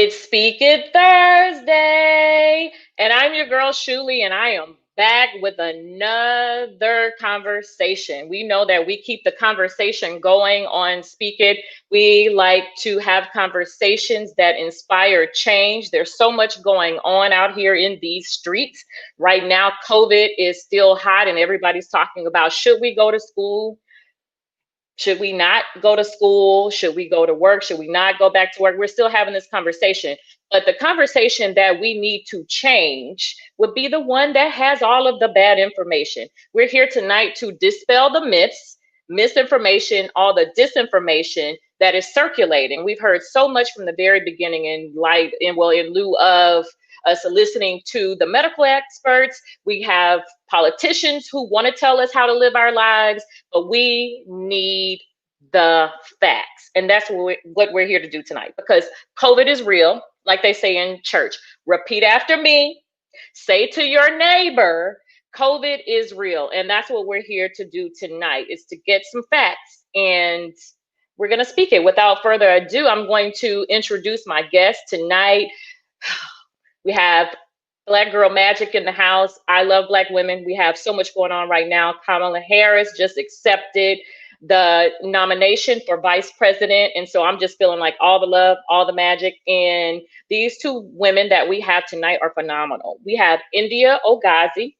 It's Speak It Thursday, and I'm your girl Shuli, and I am back with another conversation. We know that we keep the conversation going on Speak It. We like to have conversations that inspire change. There's so much going on out here in these streets. Right now, COVID is still hot, and everybody's talking about should we go to school? Should we not go to school? Should we go to work? Should we not go back to work? We're still having this conversation. But the conversation that we need to change would be the one that has all of the bad information. We're here tonight to dispel the myths, misinformation, all the disinformation that is circulating. We've heard so much from the very beginning in lieu of us listening to the medical experts. We have politicians who want to tell us how to live our lives, but we need the facts. And that's what we're here to do tonight, because COVID is real, like they say in church. Repeat after me, say to your neighbor, COVID is real. And that's what we're here to do tonight, is to get some facts. And we're going to speak it. Without further ado, I'm going to introduce my guest tonight. We have Black Girl Magic in the house. I love Black women. We have so much going on right now. Kamala Harris just accepted the nomination for vice president. And so I'm just feeling like all the love, all the magic. And these two women that we have tonight are phenomenal. We have India Ogazi,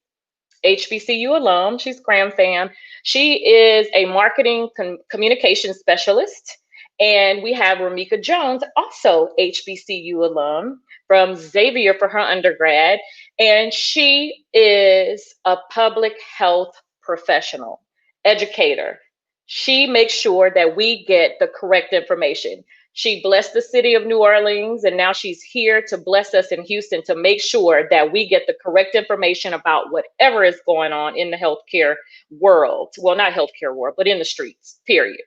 HBCU alum. She's Cram Fam. She is a marketing communication specialist. And we have Remeka Jones, also HBCU alum from Xavier for her undergrad. And she is a public health professional, educator. She makes sure that we get the correct information. She blessed the city of New Orleans, and now she's here to bless us in Houston to make sure that we get the correct information about whatever is going on in the healthcare world. Well, not healthcare world, but in the streets, period.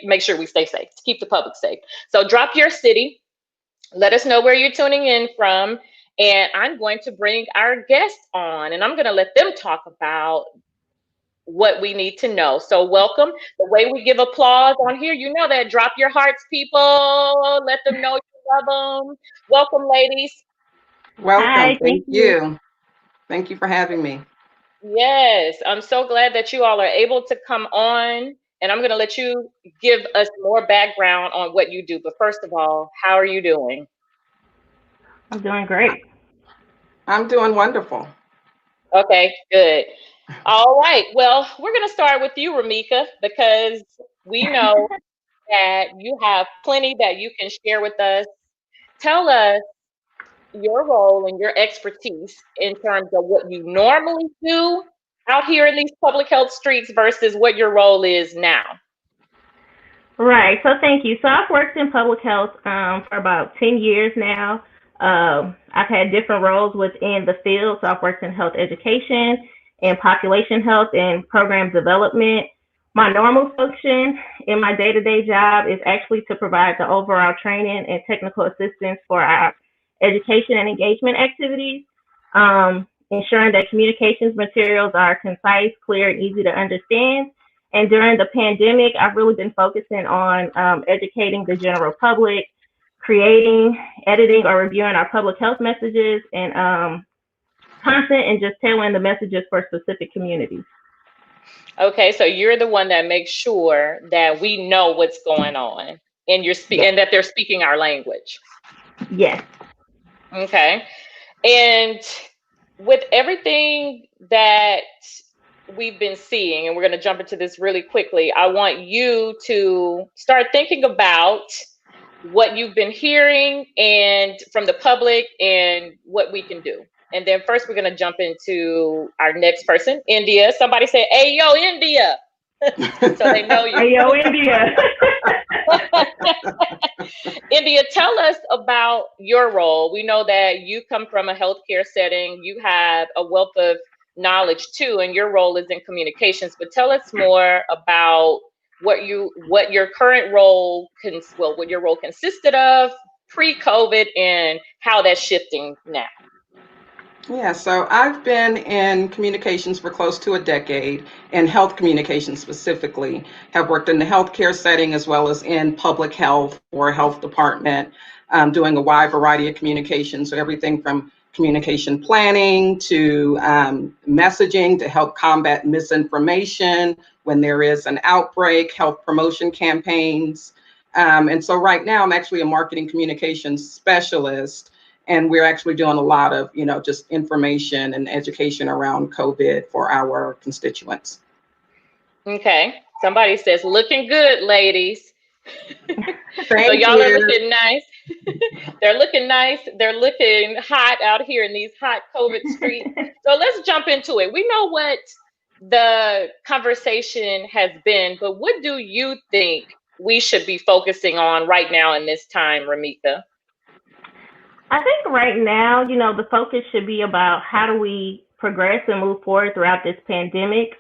Make sure we stay safe, to keep the public safe. So drop your city, let us know where you're tuning in from, and I'm going to bring our guest on, and I'm going to let them talk about what we need to know. So welcome. The way we give applause on here, you know that. Drop your hearts, people. Let them know you love them. Welcome, ladies. Welcome. Hi, Thank you. Thank you for having me. Yes, I'm so glad that you all are able to come on. And I'm going to let you give us more background on what you do. But first of all, how are you doing? I'm doing great. I'm doing wonderful. Okay, good. All right. Well, we're going to start with you, Remeka, because we know that you have plenty that you can share with us. Tell us your role and your expertise in terms of what you normally do out here in these public health streets versus what your role is now. Right. So thank you. So I've worked in public health for about 10 years now. I've had different roles within the field. So I've worked in health education and population health and program development. My normal function in my day-to-day job is actually to provide the overall training and technical assistance for our education and engagement activities, ensuring that communications materials are concise, clear, and easy to understand. And during the pandemic, I've really been focusing on educating the general public, creating, editing, or reviewing our public health messages, and content, and just tailoring the messages for specific communities. Okay, so you're the one that makes sure that we know what's going on and Yes. and that they're speaking our language. Yes. Okay. And with everything that we've been seeing, and we're going to jump into this really quickly, I want you to start thinking about what you've been hearing and from the public and what we can do. And then first we're going to jump into our next person, India. Somebody say, "Hey, yo, India." So they know you. Hey, yo, India. India, tell us about your role. We know that you come from a healthcare setting. You have a wealth of knowledge too, and your role is in communications. But tell us more about what your current role what your role consisted of pre-COVID and how that's shifting now. Yeah, so I've been in communications for close to a decade, in health communications specifically. Have worked in the healthcare setting as well as in public health or health department. doing a wide variety of communications. So everything from communication planning to messaging to help combat misinformation when there is an outbreak, health promotion campaigns. And so right now I'm actually a marketing communications specialist, and we're actually doing a lot of, just information and education around COVID for our constituents. Okay. Somebody says, looking good, ladies. So Thank y'all are you. looking nice. They're looking nice. They're looking hot out here in these hot COVID streets. So let's jump into it. We know what the conversation has been, but what do you think we should be focusing on right now in this time, Remeka? I think right now, the focus should be about how do we progress and move forward throughout this pandemic.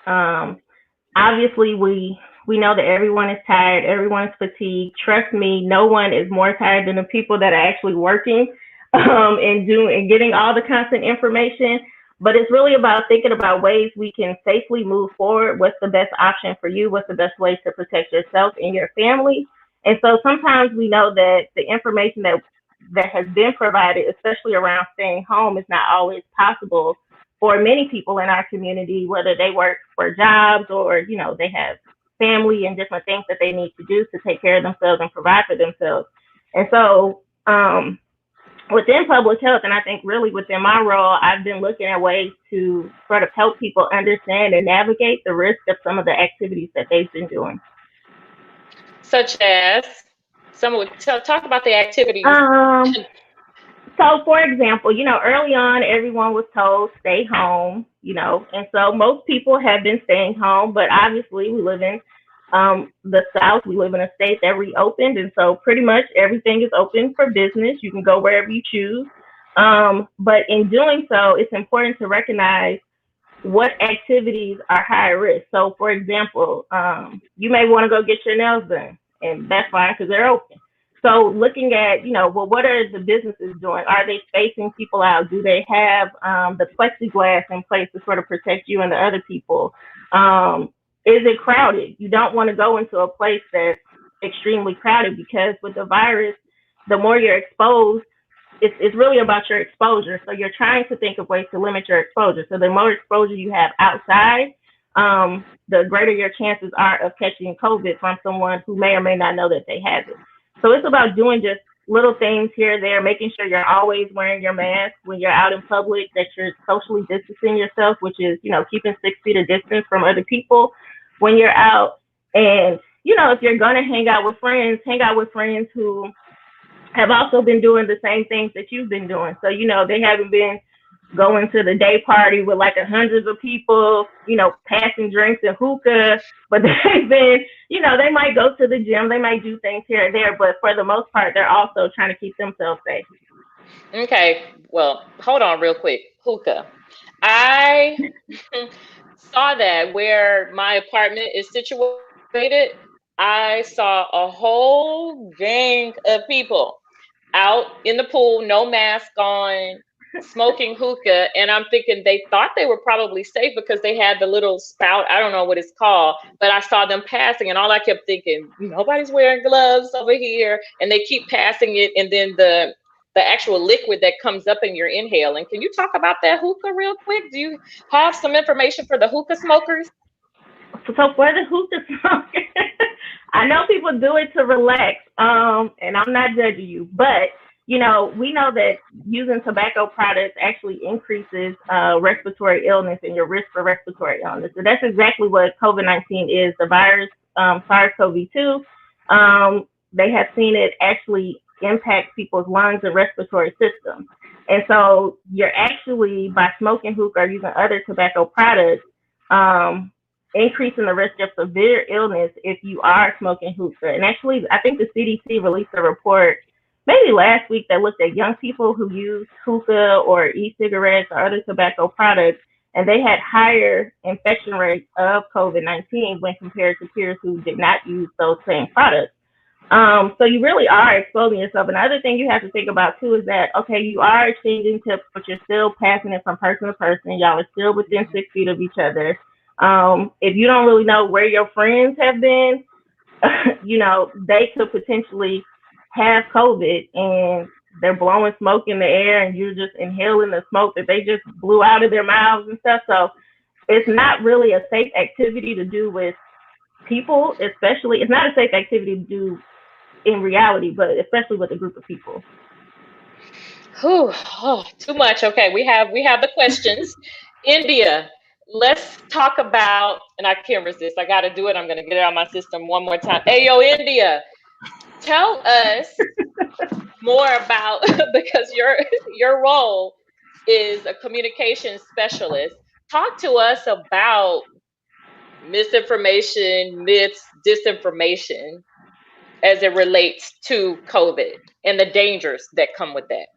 Obviously, we know that everyone is tired, everyone is fatigued. Trust me, no one is more tired than the people that are actually working and getting all the constant information. But it's really about thinking about ways we can safely move forward. What's the best option for you? What's the best way to protect yourself and your family? And so sometimes we know that the information that has been provided, especially around staying home, is not always possible for many people in our community, whether they work for jobs or, they have family and different things that they need to do to take care of themselves and provide for themselves. And so within public health, and I think really within my role, I've been looking at ways to sort of help people understand and navigate the risk of some of the activities that they've been doing. Such as, someone would talk about the activities. So, for example, early on, everyone was told stay home, and so most people have been staying home, but obviously we live in the South, we live in a state that reopened, and so pretty much everything is open for business. You can go wherever you choose. But in doing so, it's important to recognize what activities are high risk. So, for example, you may want to go get your nails done, and that's fine because they're open. So looking at, what are the businesses doing? Are they spacing people out? Do they have the plexiglass in place to sort of protect you and the other people? Is it crowded? You don't want to go into a place that's extremely crowded because with the virus, the more you're exposed, it's really about your exposure. So you're trying to think of ways to limit your exposure. So the more exposure you have outside, the greater your chances are of catching COVID from someone who may or may not know that they have it. So it's about doing just little things here and there, making sure you're always wearing your mask when you're out in public, that you're socially distancing yourself, which is, keeping 6 feet of distance from other people when you're out. And, if you're going to hang out with friends who have also been doing the same things that you've been doing. So, they haven't been going to the day party with like hundreds of people, passing drinks and hookah, but they've been, they might go to the gym, they might do things here and there, but for the most part, they're also trying to keep themselves safe. Okay, well, hold on real quick. Hookah. I saw that where my apartment is situated. I saw a whole gang of people out in the pool, no mask on, smoking hookah, and I'm thinking they thought they were probably safe because they had the little spout. I don't know what it's called, but I saw them passing, and all I kept thinking, nobody's wearing gloves over here, and they keep passing it, and then the actual liquid that comes up in your inhaling. Can you talk about that hookah real quick? Do you have some information for the hookah smokers? So for the hookah smokers, I know people do it to relax, and I'm not judging you, but we know that using tobacco products actually increases respiratory illness and your risk for respiratory illness. So that's exactly what COVID-19 is. The virus, SARS-CoV-2, they have seen it actually impact people's lungs and respiratory systems. And so you're actually, by smoking hookah or using other tobacco products, increasing the risk of severe illness if you are smoking hookah. And actually, I think the CDC released a report maybe last week that looked at young people who use hookah or e-cigarettes or other tobacco products, and they had higher infection rates of COVID-19 when compared to peers who did not use those same products. So you really are exposing yourself. Another thing you have to think about too is that, okay, you are exchanging tips, but you're still passing it from person to person. Y'all are still within 6 feet of each other. If you don't really know where your friends have been, they could potentially have COVID and they're blowing smoke in the air and you're just inhaling the smoke that they just blew out of their mouths and stuff. So it's not really a safe activity to do with people, especially. It's not a safe activity to do in reality, but especially with a group of people. Whew, oh, too much. Okay, we have the questions. India, let's talk about, and I can't resist. I got to do it. I'm going to get it out of my system one more time. Hey, yo, India, tell us more about because your role is a communication specialist. Talk to us about misinformation, myths, disinformation as it relates to COVID and the dangers that come with that.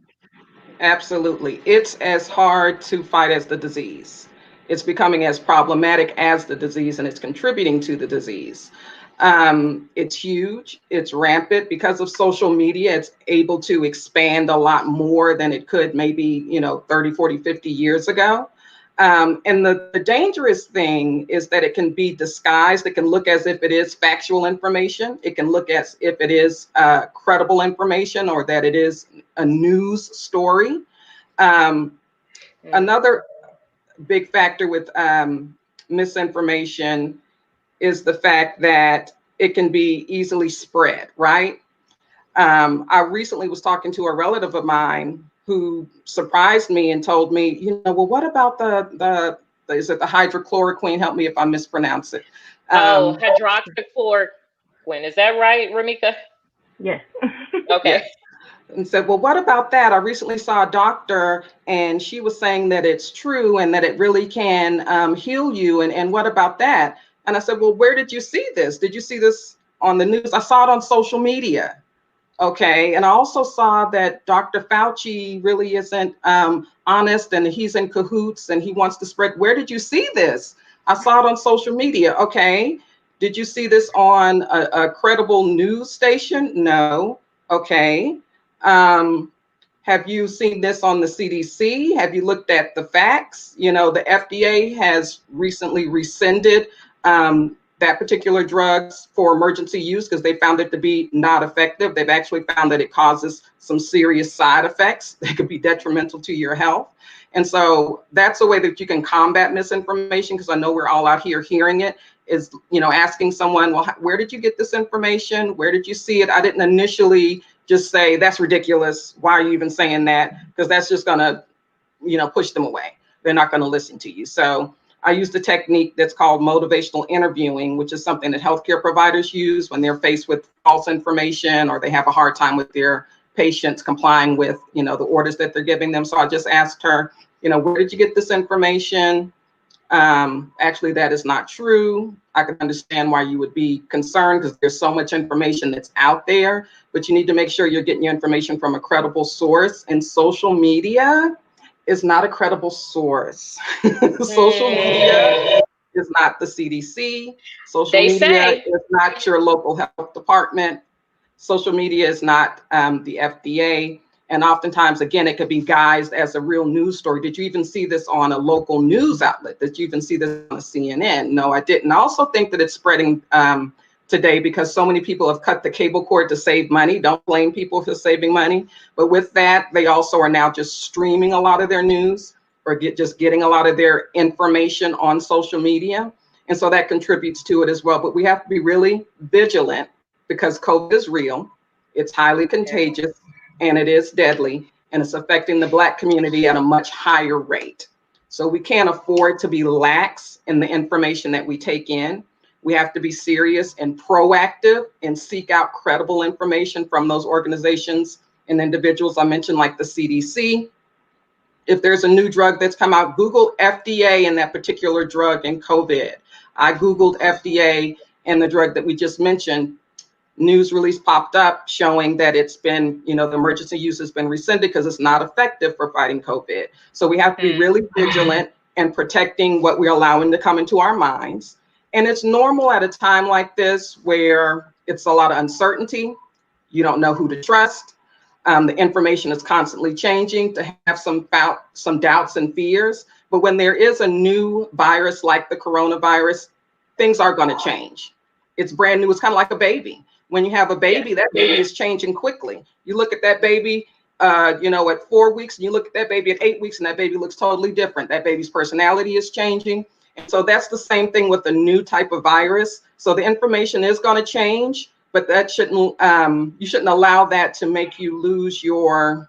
Absolutely. It's as hard to fight as the disease. It's becoming as problematic as the disease, and it's contributing to the disease. It's huge. It's rampant because of social media. It's able to expand a lot more than it could maybe, 30, 40, 50 years ago. And the dangerous thing is that it can be disguised. It can look as if it is factual information. It can look as if it is credible information or that it is a news story. Another big factor with misinformation is the fact that it can be easily spread, right? I recently was talking to a relative of mine who surprised me and told me, well, what about the is it the hydrochloroquine? Help me if I mispronounce it. Hydroxychloroquine. Is that right, Remeka? Yes. Okay. Yes. And said, well, what about that? I recently saw a doctor and she was saying that it's true and that it really can heal you. And what about that? And I said, well, where did you see this? Did you see this on the news? I saw it on social media. Okay. And I also saw that Dr. Fauci really isn't honest and he's in cahoots and he wants to spread. Where did you see this? I saw it on social media. Okay. Did you see this on a credible news station? No. Okay. Have you seen this on the CDC? Have you looked at the facts? The FDA has recently rescinded that particular drugs for emergency use because they found it to be not effective. They've actually found that it causes some serious side effects that could be detrimental to your health. And so that's a way that you can combat misinformation, because I know we're all out here hearing it, is, asking someone, well, where did you get this information? Where did you see it? I didn't initially just say, that's ridiculous. Why are you even saying that? Because that's just going to, push them away. They're not going to listen to you. So I use the technique that's called motivational interviewing, which is something that healthcare providers use when they're faced with false information or they have a hard time with their patients complying with, the orders that they're giving them. So I just asked her, where did you get this information? Actually, that is not true. I can understand why you would be concerned because there's so much information that's out there, but you need to make sure you're getting your information from a credible source. And social media is not a credible source. Social media is not the CDC. Social media is not your local health department. Social media is not the FDA. And oftentimes, again, it could be guised as a real news story. Did you even see this on a local news outlet? Did you even see this on a CNN? No, I didn't. I also think that it's spreading today because so many people have cut the cable cord to save money. Don't blame people for saving money. But with that, they also are now just streaming a lot of their news or just getting a lot of their information on social media. And so that contributes to it as well. But we have to be really vigilant because COVID is real. It's highly contagious. And it is deadly, and it's affecting the Black community at a much higher rate. So we can't afford to be lax in the information that we take in. We have to be serious and proactive and seek out credible information from those organizations and individuals I mentioned, like the CDC. If there's a new drug that's come out, Google FDA and that particular drug and COVID. I Googled FDA and the drug that we just mentioned. News release popped up showing that it's been, the emergency use has been rescinded because it's not effective for fighting COVID. So we have to be really vigilant and protecting what we're allowing to come into our minds. And it's normal at a time like this where it's a lot of uncertainty. You don't know who to trust. The information is constantly changing, to have some doubts and fears. But when there is a new virus like the coronavirus, things are going to change. It's brand new. It's kind of like a baby. When you have a baby, that baby is changing quickly. You look at that baby, at 4 weeks, and you look at that baby at 8 weeks, and that baby looks totally different. That baby's personality is changing. And so that's the same thing with a new type of virus. So the information is going to change, but that shouldn't, you shouldn't allow that to make you lose your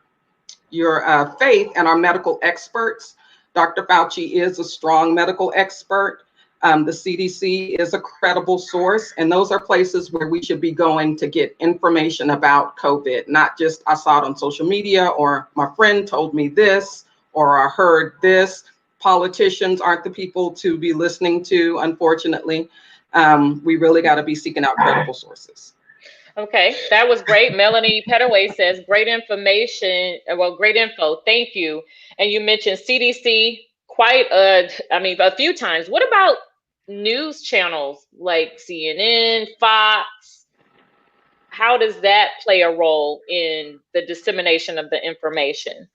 faith in our medical experts. Dr. Fauci is a strong medical expert. The CDC is a credible source, and those are places where we should be going to get information about COVID, not just I saw it on social media, or my friend told me this, or I heard this. Politicians aren't the people to be listening to, unfortunately. We really got to be seeking out credible sources. Okay, that was great. Melanie Petaway says, great information. Well, great info. Thank you. And you mentioned CDC a few times. What about news channels like CNN, Fox? How does that play a role in the dissemination of the information?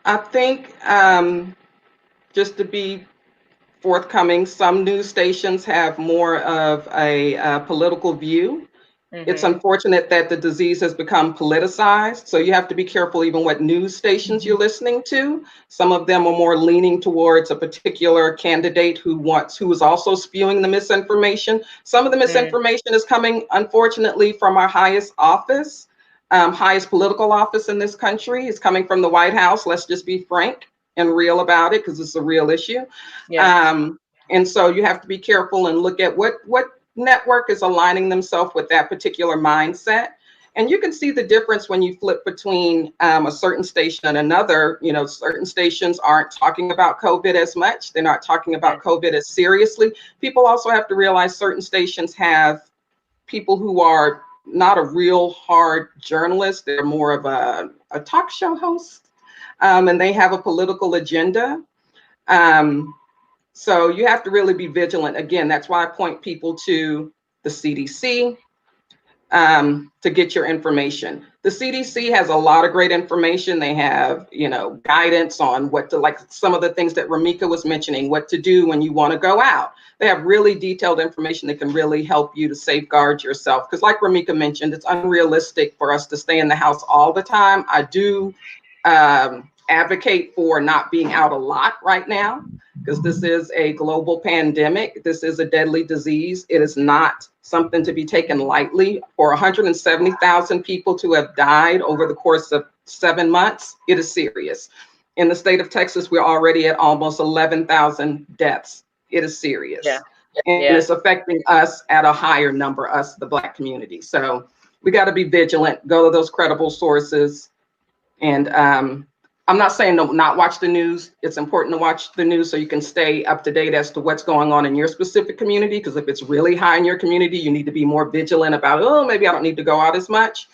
I think, just to be forthcoming, some news stations have more of a political view. It's unfortunate that the disease has become politicized. So you have to be careful even what news stations you're listening to. Some of them are more leaning towards a particular candidate who is also spewing the misinformation. Some of the misinformation is coming, unfortunately, from our highest office, highest political office in this country. It's coming from the White House. Let's just be frank and real about it, because it's a real issue. Yeah. And so you have to be careful and look at what network is aligning themselves with that particular mindset. And you can see the difference when you flip between a certain station and another. Certain stations aren't talking about COVID as much. They're not talking about COVID as seriously. People also have to realize certain stations have people who are not a real hard journalist. They're more of a talk show host, and they have a political agenda. So you have to really be vigilant. Again, that's why I point people to the CDC to get your information. The CDC has a lot of great information. They have, guidance on what to, like some of the things that Remeka was mentioning, what to do when you want to go out. They have really detailed information that can really help you to safeguard yourself. Because like Remeka mentioned, it's unrealistic for us to stay in the house all the time. I do advocate for not being out a lot right now, because this is a global pandemic. This is a deadly disease. It is not something to be taken lightly. For 170,000 people to have died over the course of 7 months, it is serious. In the state of Texas, we're already at almost 11,000 deaths. It is serious. Yeah. And it's affecting us at a higher number, us, the Black community. So we got to be vigilant, go to those credible sources. And I'm not saying not watch the news. It's important to watch the news so you can stay up to date as to what's going on in your specific community. Because if it's really high in your community, you need to be more vigilant about, maybe I don't need to go out as much.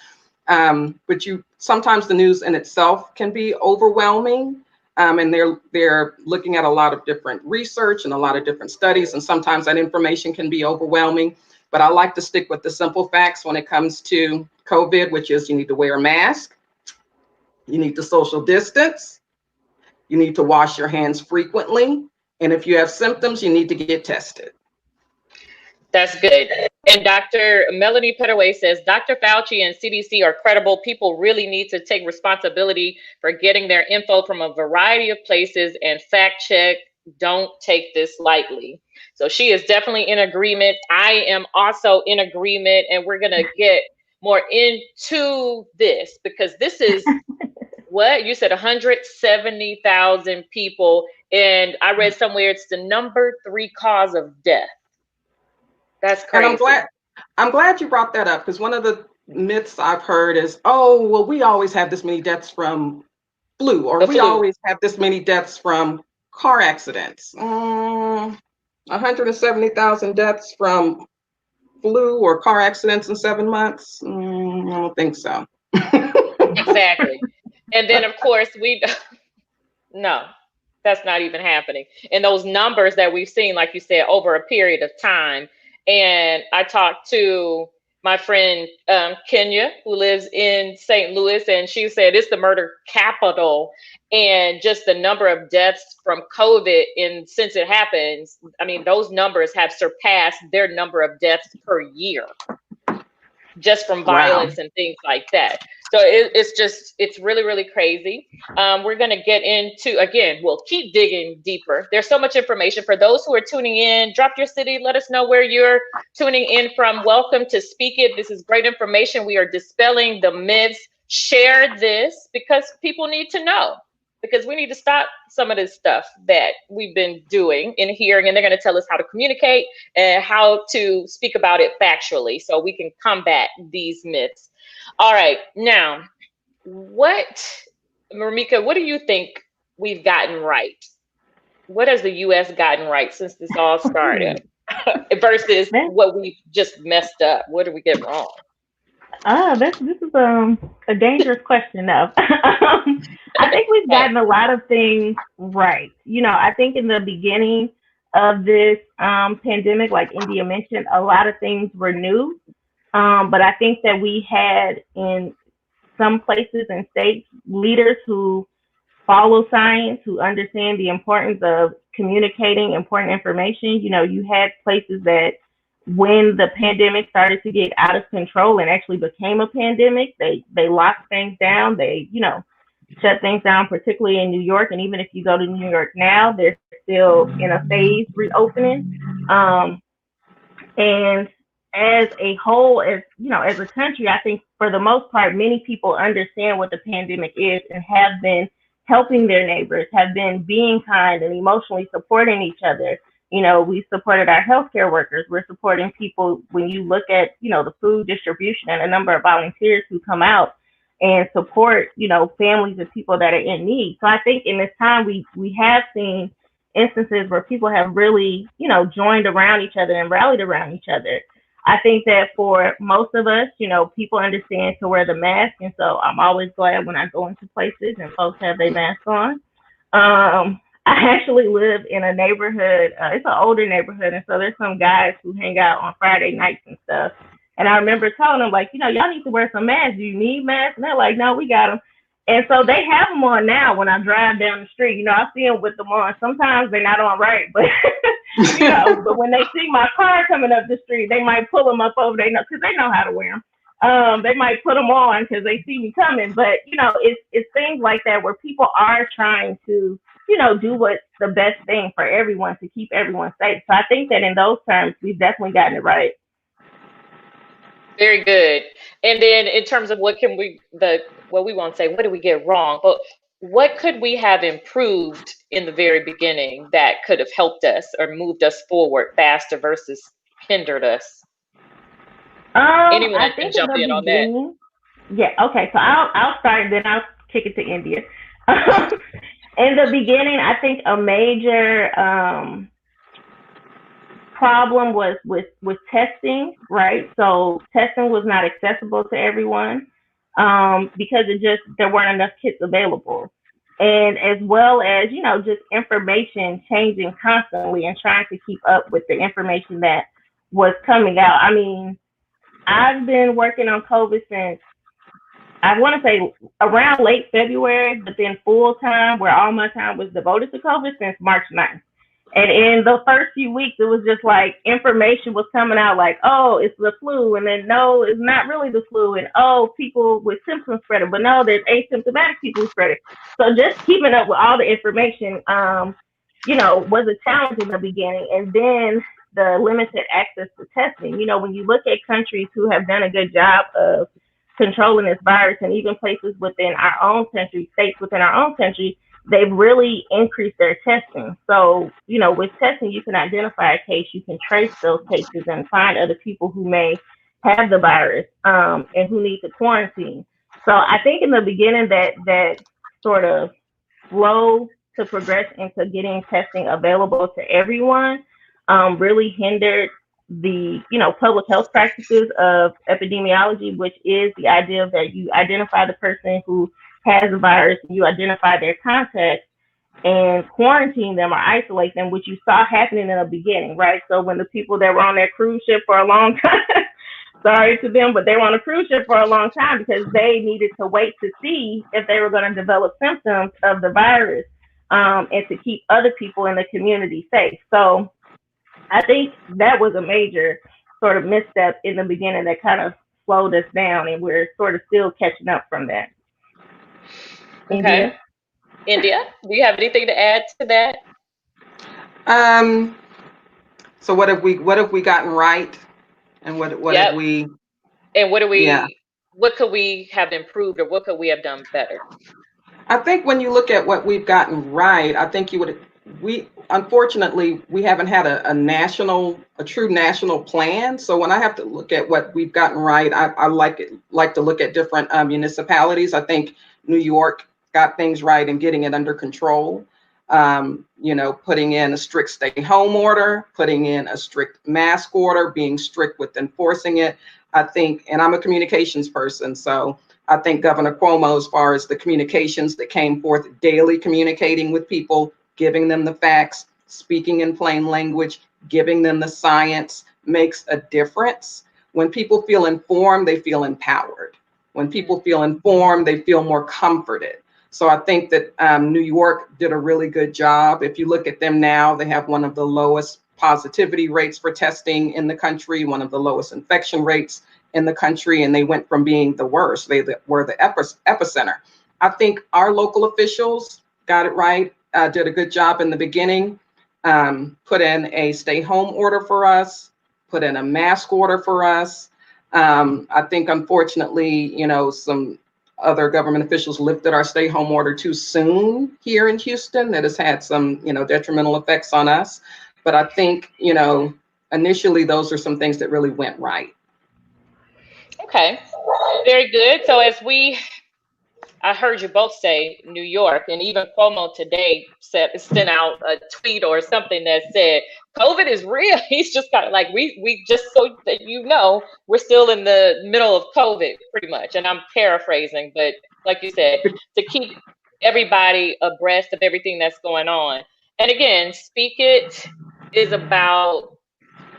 But sometimes the news in itself can be overwhelming. And they're looking at a lot of different research and a lot of different studies. And sometimes that information can be overwhelming. But I like to stick with the simple facts when it comes to COVID, which is you need to wear a mask. You need to social distance. You need to wash your hands frequently. And if you have symptoms, you need to get tested. That's good. And Dr. Melanie Petaway says, Dr. Fauci and CDC are credible. People really need to take responsibility for getting their info from a variety of places and fact check. Don't take this lightly. So she is definitely in agreement. I am also in agreement. And we're going to get more into this, because this is what you said, 170,000 people. And I read somewhere it's the number 3 cause of death. That's crazy. And I'm glad you brought that up, because one of the myths I've heard is, well, we always have this many deaths from flu, or we always have this many deaths from car accidents. 170,000 deaths from flu or car accidents in 7 months? I don't think so. Exactly. And then, of course, no, that's not even happening. And those numbers that we've seen, like you said, over a period of time. And I talked to my friend Kenya, who lives in St. Louis, and she said it's the murder capital. And just the number of deaths from COVID, and since it happens, I mean, those numbers have surpassed their number of deaths per year. just from Wow. violence and things like that. So it's really, really crazy. We're going to get into, again, we'll keep digging deeper. There's so much information for those who are tuning in. Drop your city. Let us know where you're tuning in from. Welcome to Speak It. This is great information. We are dispelling the myths. Share this because people need to know, because we need to stop some of this stuff that we've been doing and hearing, and they're going to tell us how to communicate and how to speak about it factually so we can combat these myths. All right, now, Remeka, what do you think we've gotten right? What has the U.S. gotten right since this all started versus what we just messed up? What did we get wrong? This is a dangerous question though. I think we've Right. gotten a lot of things right. I think in the beginning of this pandemic, like India mentioned, a lot of things were new. But I think that we had in some places and states leaders who follow science, who understand the importance of communicating important information. You had places that when the pandemic started to get out of control and actually became a pandemic, they locked things down. They, shut things down, particularly in New York. And even if you go to New York now, they're still in a phase reopening. And as a whole, as a country, I think for the most part, many people understand what the pandemic is and have been helping their neighbors, have been being kind and emotionally supporting each other. We supported our healthcare workers. We're supporting people. When you look at, the food distribution and a number of volunteers who come out and support, families of people that are in need. So I think in this time, we have seen instances where people have really, joined around each other and rallied around each other. I think that for most of us, people understand to wear the mask. And so I'm always glad when I go into places and folks have their mask on. I actually live in a neighborhood. It's an older neighborhood. And so there's some guys who hang out on Friday nights and stuff. And I remember telling them, like, y'all need to wear some masks. Do you need masks? And they're like, no, we got them. And so they have them on now when I drive down the street. I see them with them on. Sometimes they're not on right, but but when they see my car coming up the street, they might pull them up over there because they know how to wear them. They might put them on because they see me coming. But it's things like that where people are trying to do what's the best thing for everyone to keep everyone safe. So I think that in those terms, we've definitely gotten it right. Very good. And then in terms of we won't say what did we get wrong, but what could we have improved in the very beginning that could have helped us or moved us forward faster versus hindered us? Anyone I can think in jump the in on that. beginning, yeah, okay. So I'll start and then I'll kick it to India. In the beginning, I think a major problem was with testing, right? So testing was not accessible to everyone because there weren't enough kits available. And as well as, just information changing constantly and trying to keep up with the information that was coming out. I mean, I've been working on COVID since I want to say around late February, but then full time, where all my time was devoted to COVID since March 9th. And in the first few weeks, it was just like information was coming out like, oh, it's the flu. And then, no, it's not really the flu. And, oh, people with symptoms spread it. But no, there's asymptomatic people who spread it. So just keeping up with all the information, was a challenge in the beginning. And then the limited access to testing. When you look at countries who have done a good job of controlling this virus, and even places within our own country, states within our own country, they've really increased their testing. So, with testing, you can identify a case, you can trace those cases and find other people who may have the virus and who need to quarantine. So I think in the beginning that sort of slow to progress into getting testing available to everyone really hindered the public health practices of epidemiology, which is the idea that you identify the person who has the virus, you identify their contacts and quarantine them or isolate them, which you saw happening in the beginning, right? So when the people that were on that cruise ship for a long time, sorry to them, but they were on a cruise ship for a long time because they needed to wait to see if they were going to develop symptoms of the virus and to keep other people in the community safe. So I think that was a major sort of misstep in the beginning that kind of slowed us down, and we're sort of still catching up from that. Okay. India? India, do you have anything to add to that? Um, so what have we gotten right, and what have Yep. we? And Yeah, what could we have improved, or what could we have done better? I think when you look at what we've gotten right, I think you would. We unfortunately we haven't had a true national plan. So when I have to look at what we've gotten right, I like to look at different municipalities. I think New York got things right in getting it under control. Putting in a strict stay home order, putting in a strict mask order, being strict with enforcing it. I think, and I'm a communications person, so I think Governor Cuomo, as far as the communications that came forth, daily communicating with people, giving them the facts, speaking in plain language, giving them the science, makes a difference. When people feel informed, they feel empowered. When people feel informed, they feel more comforted. So I think that New York did a really good job. If you look at them now, they have one of the lowest positivity rates for testing in the country, one of the lowest infection rates in the country, and they went from being the worst. They were the epicenter. I think our local officials got it right, did a good job in the beginning, put in a stay home order for us, put in a mask order for us. I think, unfortunately, some other government officials lifted our stay home order too soon here in Houston. That has had some, detrimental effects on us. But I think, initially, those are some things that really went right. Okay, very good. So I heard you both say New York, and even Cuomo today sent out a tweet or something that said COVID is real. He's just kind of like, we just, so that we're still in the middle of COVID pretty much. And I'm paraphrasing, but like you said, to keep everybody abreast of everything that's going on. And again, Speak It is about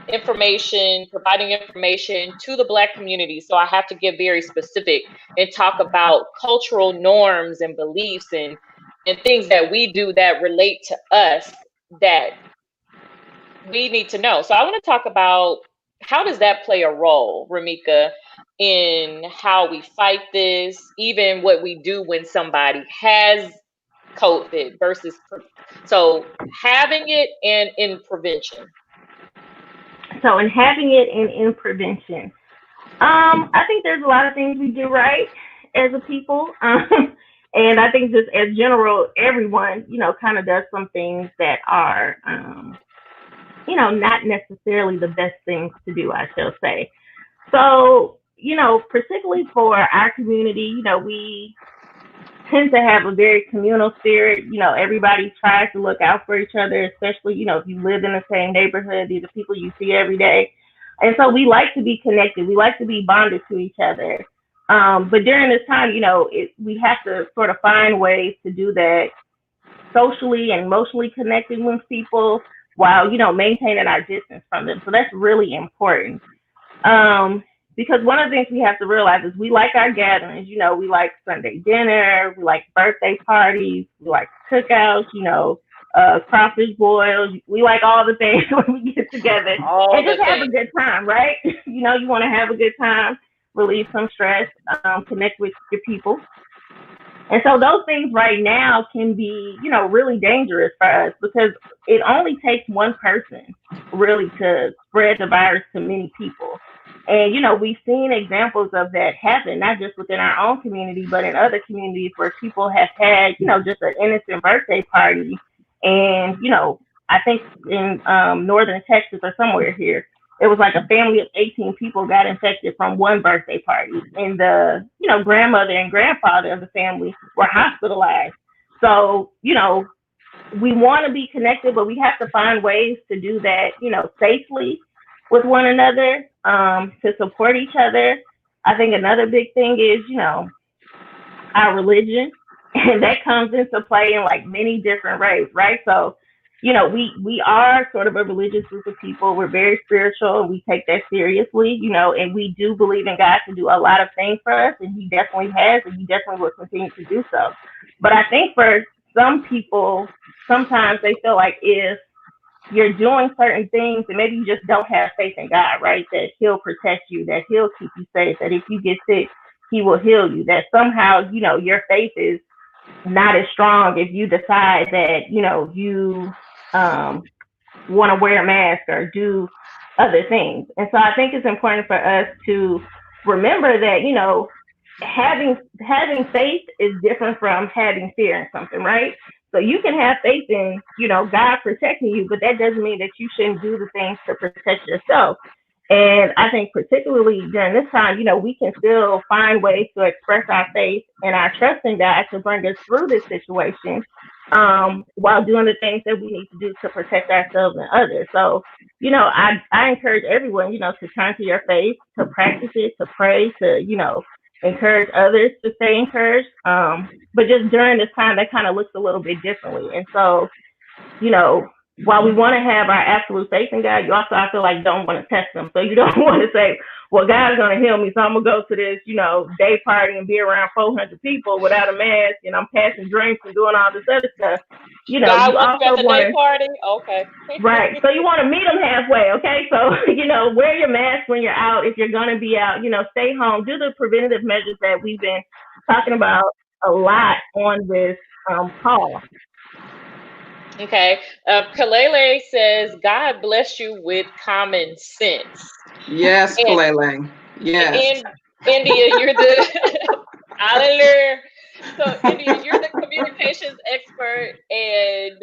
providing information to the Black community. So I have to get very specific and talk about cultural norms and beliefs and things that we do that relate to us that we need to know. So I want to talk about, how does that play a role, Remeka, in how we fight this, even what we do when somebody has COVID so having it and in prevention. So in having it and in prevention, I think there's a lot of things we do right as a people. And I think just as general, everyone, kind of does some things that are, not necessarily the best things to do, I shall say. So, particularly for our community, we tend to have a very communal spirit. Everybody tries to look out for each other, especially, if you live in the same neighborhood. These are people you see every day. And so we like to be connected. We like to be bonded to each other. But during this time, we have to sort of find ways to do that socially and emotionally connecting with people while, maintaining our distance from them. So that's really important. Because one of the things we have to realize is we like our gatherings. We like Sunday dinner, we like birthday parties, we like cookouts, crawfish boils. We like all the things when we get together and just have a good time, right? You want to have a good time, relieve some stress, connect with your people. And so those things right now can be, really dangerous for us because it only takes one person really to spread the virus to many people. And, we've seen examples of that happen, not just within our own community, but in other communities where people have had, just an innocent birthday party. And, I think in northern Texas or somewhere here, it was like a family of 18 people got infected from one birthday party. And the, grandmother and grandfather of the family were hospitalized. So, we want to be connected, but we have to find ways to do that, safely with one another, to support each other. I think another big thing is, our religion, and that comes into play in like many different ways, right? So, we are sort of a religious group of people. We're very spiritual and we take that seriously, and we do believe in God to do a lot of things for us, and He definitely has, and He definitely will continue to do so. But I think for some people, sometimes they feel like if you're doing certain things and maybe you just don't have faith in God, right? That He'll protect you, that He'll keep you safe, that if you get sick, He will heal you, that somehow, your faith is not as strong if you decide that, you want to wear a mask or do other things. And so I think it's important for us to remember that, having faith is different from having fear in something, right? So you can have faith in, God protecting you, but that doesn't mean that you shouldn't do the things to protect yourself. And I think particularly during this time, we can still find ways to express our faith and our trust in God to bring us through this situation, while doing the things that we need to do to protect ourselves and others. So, I encourage everyone, to turn to your faith, to practice it, to pray, to, encourage others to stay encouraged. But just during this time, that kind of looks a little bit differently. And so, while we want to have our absolute faith in God, you also, I feel like, don't want to test Him. So you don't want to say, well, God's going to heal me, so I'm going to go to this, day party and be around 400 people without a mask, and I'm passing drinks and doing all this other stuff. God You wants you at also the want day to, party? Okay. right. So you want to meet them halfway, okay? So, wear your mask when you're out. If you're going to be out, stay home. Do the preventative measures that we've been talking about a lot on this call. Okay. Kalele says, God bless you with common sense. Yes, And Kalele. Yes. in India, you're the hallelujah. So India, you're the communications expert, and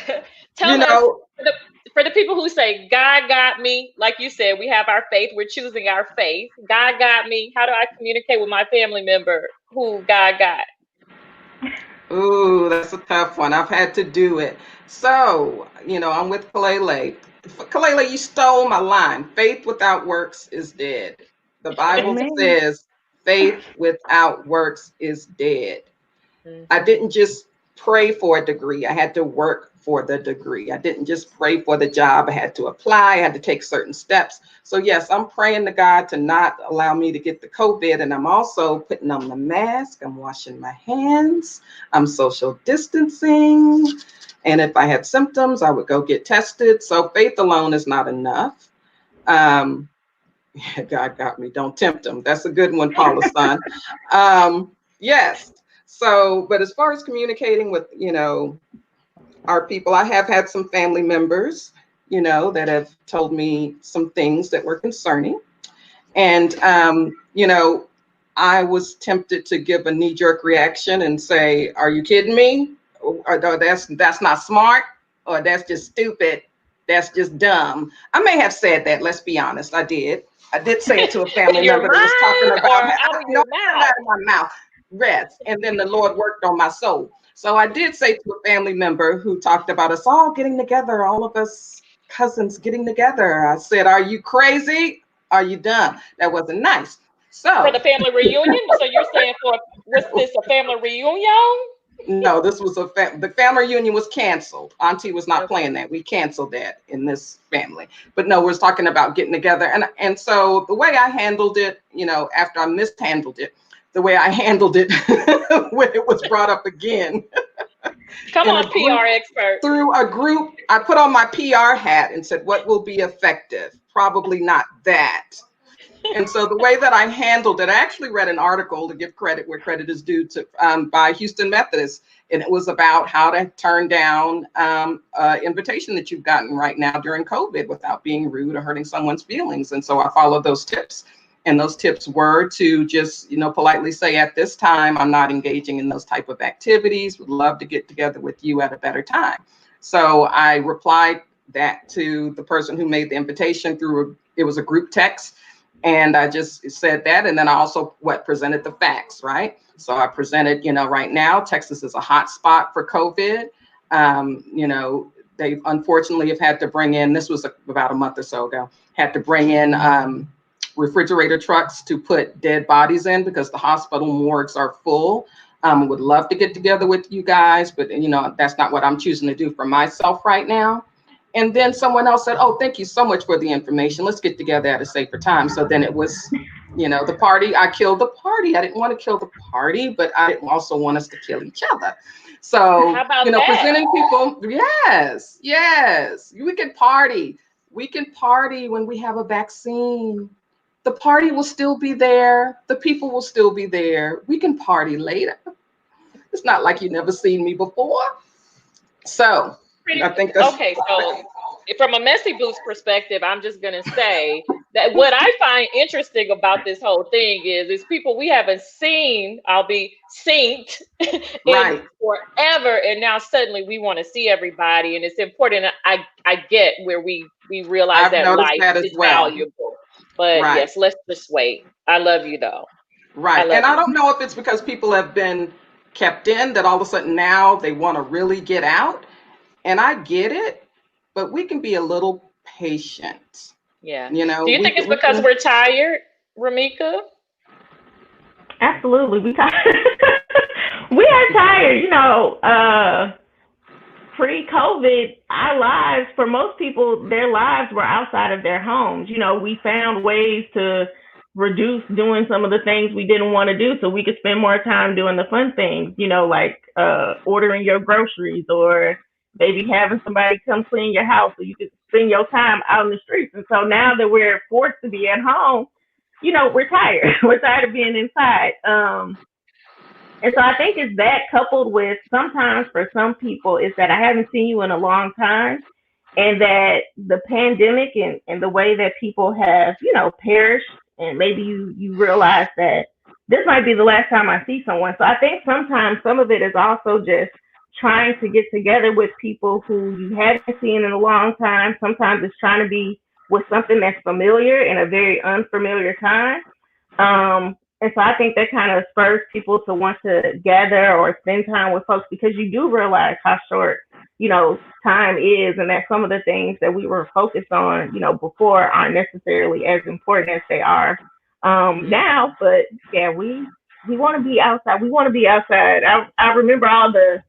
You tell us, know, for the people who say God got me, like you said, we have our faith, we're choosing our faith. God got me. How do I communicate with my family member who God got? ooh, that's a tough one. I've had to do it. So, I'm with Kalele. Kalele, you stole my line. Faith without works is dead. The Bible Amen. says faith without works is dead. I Mhm. didn't just pray for a degree. I had to work for the degree. I didn't just pray for the job. I had to apply. I had to take certain steps. So yes, I'm praying to God to not allow me to get the COVID. And I'm also putting on the mask. I'm washing my hands. I'm social distancing. And if I had symptoms, I would go get tested. So faith alone is not enough. Um, God got me. Don't tempt him. That's a good one, Paula's son. Yes. So, but as far as communicating with, our people, I have had some family members, that have told me some things that were concerning. And, I was tempted to give a knee-jerk reaction and say, are you kidding me? Or that's not smart, or that's just stupid. That's just dumb. I may have said that, let's be honest. I did. I did say it to a family In your member that was talking mind about, or out of no, your out mouth? of my mouth, rest. And then the Lord worked on my soul. So I did say to a family member who talked about us all getting together, all of us cousins getting together. I said, are you crazy? Are you dumb? That wasn't nice. For So the family reunion? So you're saying, for was this a family reunion? no, this was the family reunion was canceled. Auntie was not Okay. playing that. We canceled that in this family. But no, we're talking about getting together. And so the way I handled it, after I mishandled it, the way I handled it when it was brought up again Come in a on, group, PR expert. through a group, I put on my PR hat and said, what will be effective? Probably not that. And so the way that I handled it, I actually read an article, to give credit where credit is due, to by Houston Methodist, and it was about how to turn down invitation that you've gotten right now during COVID without being rude or hurting someone's feelings. And so I followed those tips. And those tips were to just, politely say, at this time, I'm not engaging in those type of activities. Would love to get together with you at a better time. So I replied that to the person who made the invitation through it was a group text. And I just said that. And then I also presented the facts, right? So I presented, right now, Texas is a hot spot for COVID. They unfortunately have had to bring in, this was about a month or so ago, had to bring in refrigerator trucks to put dead bodies in because the hospital morgues are full. Would love to get together with you guys, but that's not what I'm choosing to do for myself right now. And then someone else said, oh, thank you so much for the information. Let's get together at a safer time. So then it was, the party. I killed the party. I didn't want to kill the party, but I didn't also want us to kill each other. So, How about that? presenting people, yes, yes, we can party. We can party when we have a vaccine. The party will still be there. The people will still be there. We can party later. It's not like you never seen me before. So I Pretty think that's okay. So, from a messy boots perspective, I'm just gonna say that what I find interesting about this whole thing is people we haven't seen, I'll be synced in right. forever, and now suddenly we want to see everybody, and it's important. I get where we realize I've that noticed life that as is well. valuable, but Right. yes, let's just wait. I love you though. I Right. love And I you. don't know if it's because people have been kept in that all of a sudden now they want to really get out. And I get it, but we can be a little patient. Yeah. You know, Do you think it's we because can. we're tired, Remeka? Absolutely, we tired. We are tired. Pre-COVID, our lives, for most people, their lives were outside of their homes. We found ways to reduce doing some of the things we didn't want to do so we could spend more time doing the fun things, like ordering your groceries or maybe having somebody come clean your house so you could spend your time out in the streets. And so now that we're forced to be at home, we're tired. We're tired of being inside. And so I think it's that coupled with sometimes for some people is that I haven't seen you in a long time and that the pandemic and the way that people have, perished and maybe you realize that this might be the last time I see someone. So I think sometimes some of it is also just trying to get together with people who you haven't seen in a long time. Sometimes it's trying to be with something that's familiar in a very unfamiliar time. And so I think that kind of spurs people to want to gather or spend time with folks because you do realize how short, time is and that some of the things that we were focused on, before aren't necessarily as important as they are now. But yeah, we want to be outside. We want to be outside. I remember all the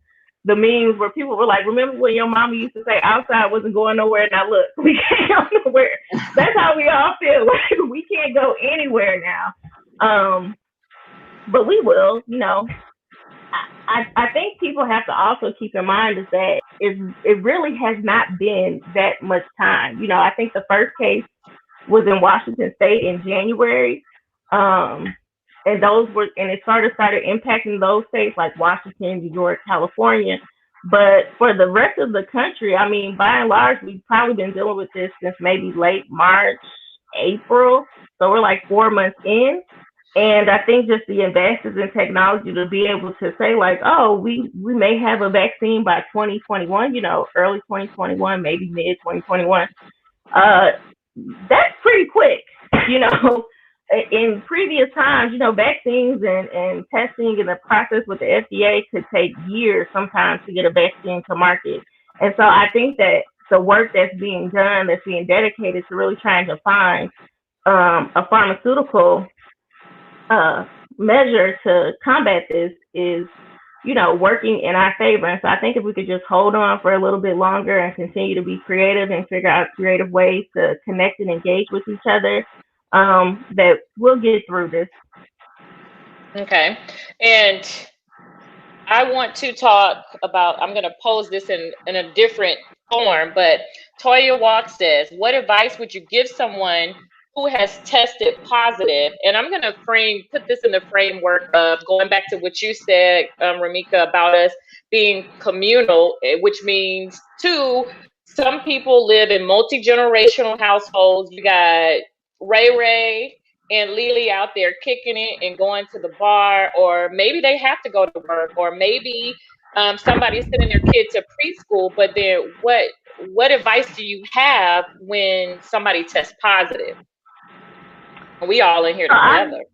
memes where people were like, remember when your mama used to say outside wasn't going nowhere? Now look, we can't go nowhere. That's how we all feel. Like we can't go anywhere now. But we will, I think people have to also keep in mind is that it really has not been that much time. I think the first case was in Washington State in January. And it started impacting those states like Washington, New York, California. But for the rest of the country, I mean, by and large, we've probably been dealing with this since maybe late March, April. So we're like 4 months in. And I think just the advances in technology to be able to say like, oh, we may have a vaccine by 2021, early 2021, maybe mid 2021. That's pretty quick, you know. In previous times, vaccines and testing and the process with the FDA could take years sometimes to get a vaccine to market. And so I think that the work that's being done, that's being dedicated to really trying to find a pharmaceutical measure to combat this is, working in our favor. And so I think if we could just hold on for a little bit longer and continue to be creative and figure out creative ways to connect and engage with each other, that we'll get through this. Okay. And I want to talk about, I'm going to pose this in a different form, but Toya Walk says, what advice would you give someone who has tested positive? And I'm going to put this in the framework of going back to what you said, Remeka, about us being communal, which means some people live in multi-generational households. You got Ray and Lily out there kicking it and going to the bar, or maybe they have to go to work, or maybe somebody's sending their kid to preschool. But then what advice do you have when somebody tests positive? We all in here together.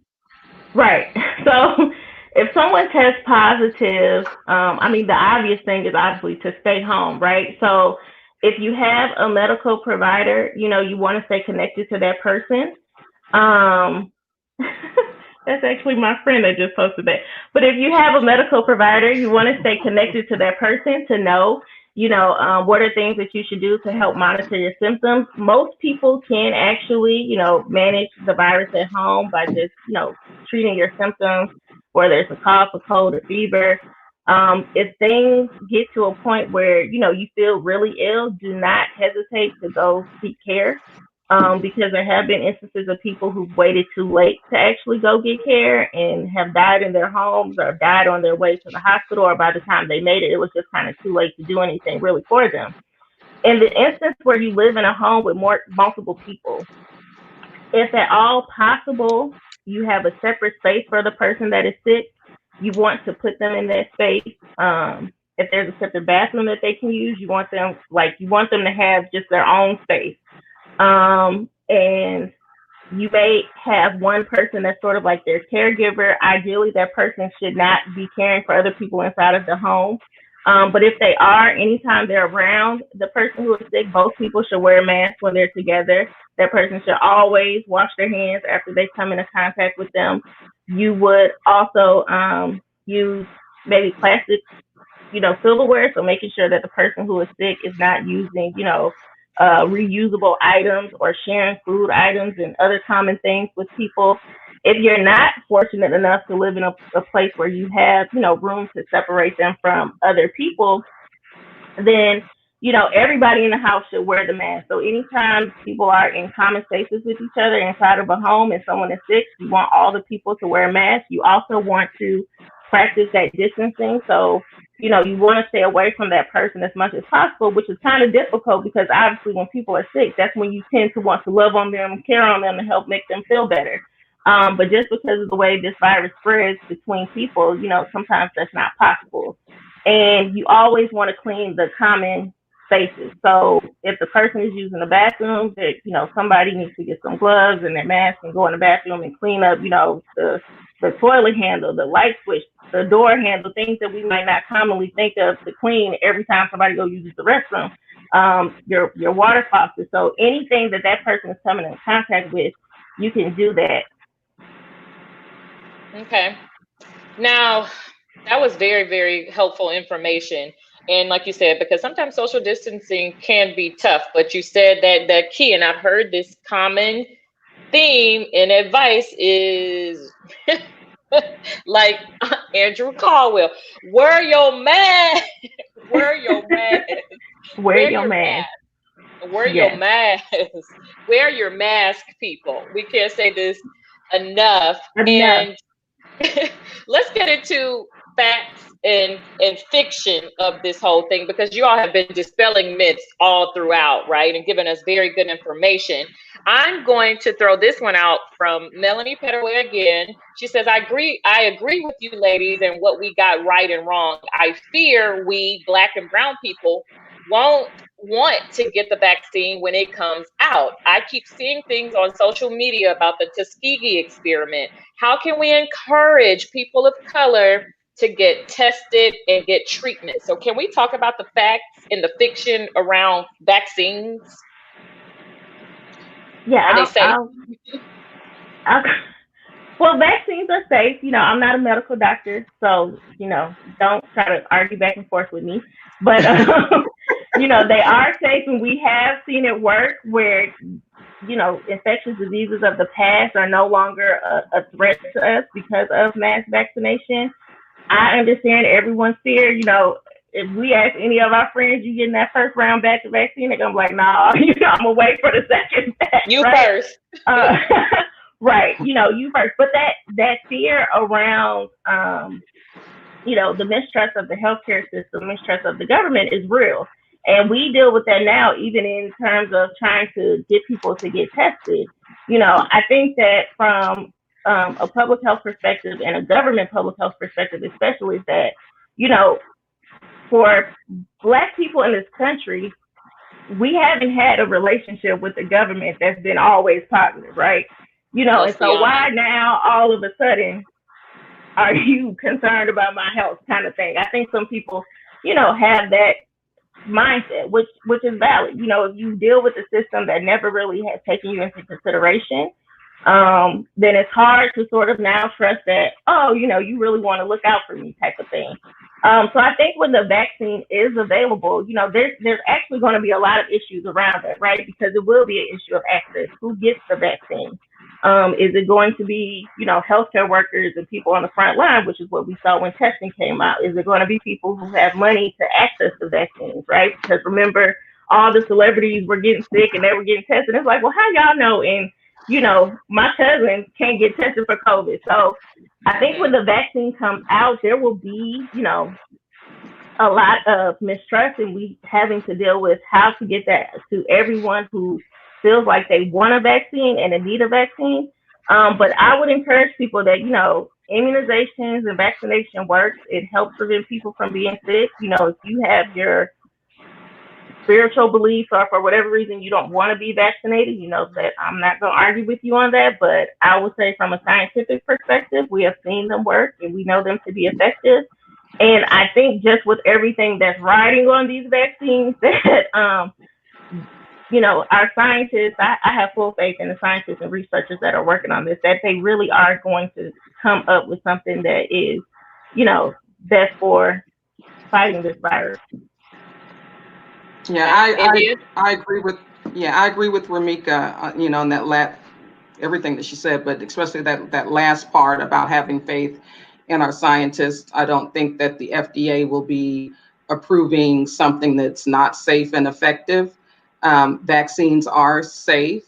Right. So if someone tests positive, the obvious thing is obviously to stay home, right? So if you have a medical provider, you want to stay connected to that person. That's actually my friend that just posted that. But if you have a medical provider, you want to stay connected to that person to know, what are things that you should do to help monitor your symptoms. Most people can actually, manage the virus at home by just, treating your symptoms, whether it's a cough, a cold, a fever. If things get to a point where, you feel really ill, do not hesitate to go seek care. Because there have been instances of people who've waited too late to actually go get care and have died in their homes or died on their way to the hospital, or by the time they made it, it was just kind of too late to do anything really for them. In the instance where you live in a home with multiple people, if at all possible, you have a separate space for the person that is sick. You want to put them in that space. If there's a separate bathroom that they can use, you want them to have just their own space. And you may have one person that's sort of like their caregiver. Ideally, that person should not be caring for other people inside of the home. But if they are, anytime they're around the person who is sick, both people should wear masks when they're together. That person should always wash their hands after they come into contact with them. You would also use maybe plastic, silverware, so making sure that the person who is sick is not using, reusable items or sharing food items and other common things with people. If you're not fortunate enough to live in a place where you have, room to separate them from other people, then, everybody in the house should wear the mask. So anytime people are in common spaces with each other inside of a home and someone is sick, you want all the people to wear masks. You also want to practice that distancing. So, you want to stay away from that person as much as possible, which is kind of difficult because obviously when people are sick, that's when you tend to want to love on them, care on them, and help make them feel better. But just because of the way this virus spreads between people, sometimes that's not possible. And you always want to clean the common spaces. So if the person is using the bathroom, somebody needs to get some gloves and their mask and go in the bathroom and clean up, the toilet handle, the light switch, the door handle, things that we might not commonly think of to clean every time somebody go uses the restroom. Your water faucet. So anything that person is coming in contact with, you can do that. Okay. Now, that was very, very helpful information. And like you said, because sometimes social distancing can be tough, but you said that key, and I've heard this common theme and advice is like Andrew Caldwell, wear your mask, wear your mask, wear your mask. Wear your mask. Wear your mask, people. We can't say this enough. And let's get into facts and fiction of this whole thing, because you all have been dispelling myths all throughout, right? And giving us very good information. I'm going to throw this one out from Melanie Petaway again. She says, I agree with you ladies and what we got right and wrong. I fear we Black and brown people won't want to get the vaccine when it comes out. I keep seeing things on social media about the Tuskegee experiment. How can we encourage people of color to get tested and get treatment? So can we talk about the facts and the fiction around vaccines? Yeah, are they safe? Well, vaccines are safe. I'm not a medical doctor, so don't try to argue back and forth with me. But they are safe, and we have seen it work where infectious diseases of the past are no longer a threat to us because of mass vaccination. I understand everyone's fear. If we ask any of our friends, you getting that first round batch of vaccine, they're gonna be like, nah, I'm gonna wait for the second batch. You first. Right. You first. But that fear around, the mistrust of the healthcare system, mistrust of the government is real. And we deal with that now, even in terms of trying to get people to get tested. I think that from a public health perspective and a government public health perspective, especially, is that, for Black people in this country, we haven't had a relationship with the government that's been always positive, right? And so why now all of a sudden are you concerned about my health kind of thing? I think some people, have that mindset, which is valid. If you deal with a system that never really has taken you into consideration, then it's hard to sort of now trust that, you really want to look out for me type of thing. So I think when the vaccine is available, there's actually going to be a lot of issues around it, right? Because it will be an issue of access. Who gets the vaccine? Is it going to be, healthcare workers and people on the front line, which is what we saw when testing came out? Is it going to be people who have money to access the vaccines, right? Because remember, all the celebrities were getting sick and they were getting tested. It's like, well, how y'all know? And, my cousin can't get tested for COVID. So I think when the vaccine comes out, there will be, a lot of mistrust, and we having to deal with how to get that to everyone who feels like they want a vaccine and they need a vaccine. But I would encourage people that, immunizations and vaccination works. It helps prevent people from being sick. If you have your spiritual beliefs or for whatever reason you don't want to be vaccinated, that I'm not going to argue with you on that. But I would say from a scientific perspective, we have seen them work and we know them to be effective. And I think just with everything that's riding on these vaccines, that, our scientists, I have full faith in the scientists and researchers that are working on this, that they really are going to come up with something that is, best for fighting this virus. Yeah, I agree with Remeka, on that everything that she said, but especially that last part about having faith in our scientists. I don't think that the FDA will be approving something that's not safe and effective. Vaccines are safe.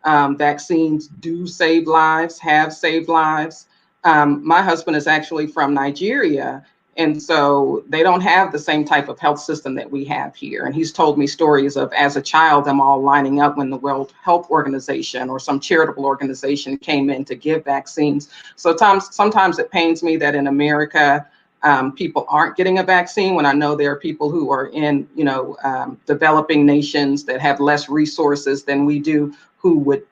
Vaccines do save lives, have saved lives. My husband is actually from Nigeria, and so they don't have the same type of health system that we have here. And he's told me stories of, as a child, them all lining up when the World Health Organization or some charitable organization came in to give vaccines. So sometimes it pains me that in America, people aren't getting a vaccine, when I know there are people who are in, developing nations that have less resources than we do, who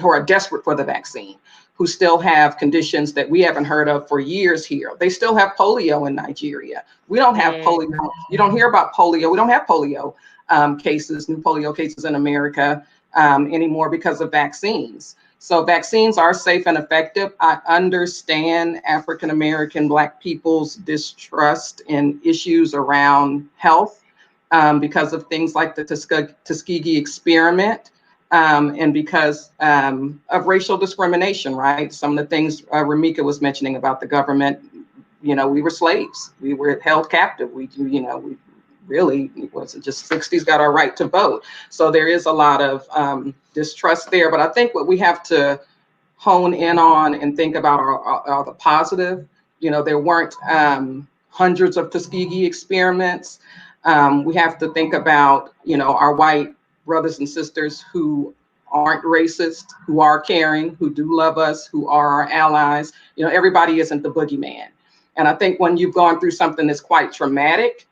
are desperate for the vaccine, who still have conditions that we haven't heard of for years here. They still have polio in Nigeria. We don't have polio. You don't hear about polio. We don't have polio cases, new polio cases in America anymore because of vaccines. So vaccines are safe and effective. I understand African-American Black people's distrust in issues around health because of things like the Tuskegee experiment. And because of racial discrimination, right? Some of the things Remeka was mentioning about the government, we were slaves. We were held captive. We really, it wasn't just 60s, got our right to vote. So there is a lot of distrust there. But I think what we have to hone in on and think about are the positive. There weren't hundreds of Tuskegee experiments. We have to think about, our white brothers and sisters who aren't racist, who are caring, who do love us, who are our allies. Everybody isn't the boogeyman. And I think when you've gone through something that's quite traumatic,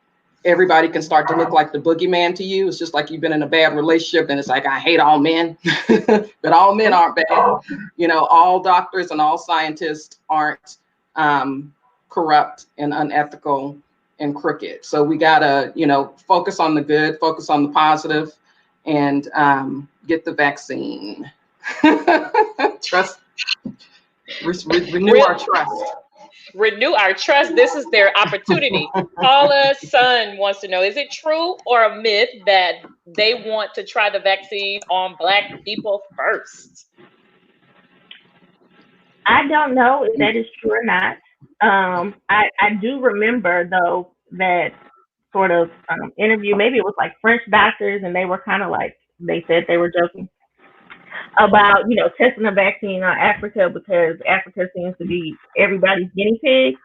everybody can start to look like the boogeyman to you. It's just like you've been in a bad relationship and it's like, I hate all men, but all men aren't bad. All doctors and all scientists aren't corrupt and unethical and crooked. So we gotta, focus on the good, focus on the positive, and get the vaccine. Trust, renew our trust. Renew our trust. This is their opportunity. Paula's son wants to know, is it true or a myth that they want to try the vaccine on Black people first? I don't know if that is true or not. I do remember, though, that sort of interview. Maybe it was like French doctors, and they were kind of like, they said they were joking about, testing a vaccine on Africa because Africa seems to be everybody's guinea pig.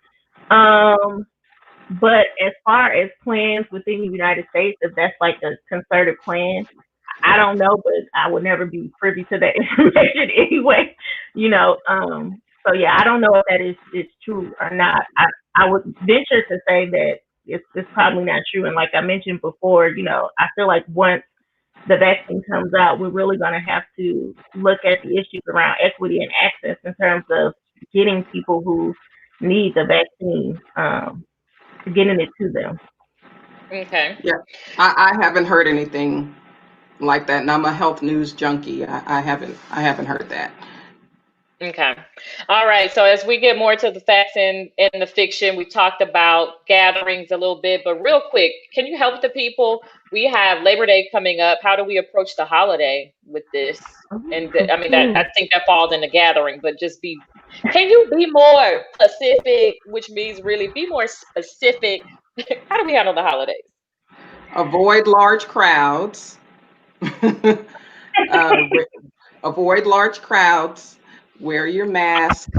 But as far as plans within the United States, if that's like a concerted plan, I don't know, but I would never be privy to that information anyway. So yeah, I don't know if that is true or not. I would venture to say that it's probably not true. And like I mentioned before, I feel like once the vaccine comes out, we're really going to have to look at the issues around equity and access in terms of getting people who need the vaccine, getting it to them. Okay. Yeah, I haven't heard anything like that, and I'm a health news junkie. I haven't heard that. Okay. All right. So as we get more to the facts and the fiction, we talked about gatherings a little bit, but real quick, can you help the people we have Labor Day coming up. How do we approach the holiday with this? And I mean, that I think that falls in the gathering, but just can you be more specific, which means really be more specific? How do we handle the holidays? Avoid large crowds. uh, Avoid large crowds. Wear your mask.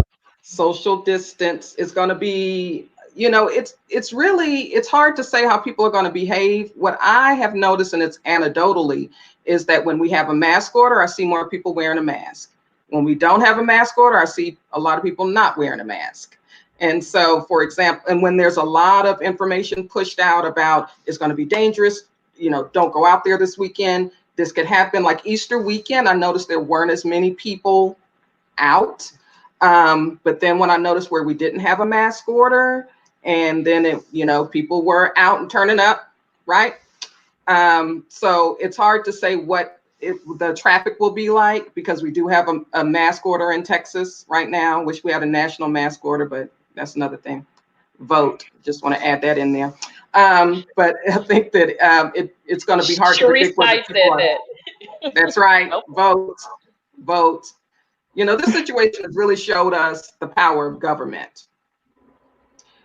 Social distance is going to be, it's hard to say how people are going to behave. What I have noticed, and it's anecdotally, is that when we have a mask order, I see more people wearing a mask. When we don't have a mask order, I see a lot of people not wearing a mask. And so, for example, and when there's a lot of information pushed out about it's going to be dangerous, don't go out there this weekend. This could happen. Like Easter weekend, I noticed there weren't as many people out. But then when I noticed where we didn't have a mask order, and then people were out and turning up, right? So it's hard to say what the traffic will be like, because we do have a mask order in Texas right now. Wish we had a national mask order, but that's another thing. Vote. Just want to add that in there. But I think that it's going to be hard to predict whether people are. That's right. Nope. Vote. This situation has really showed us the power of government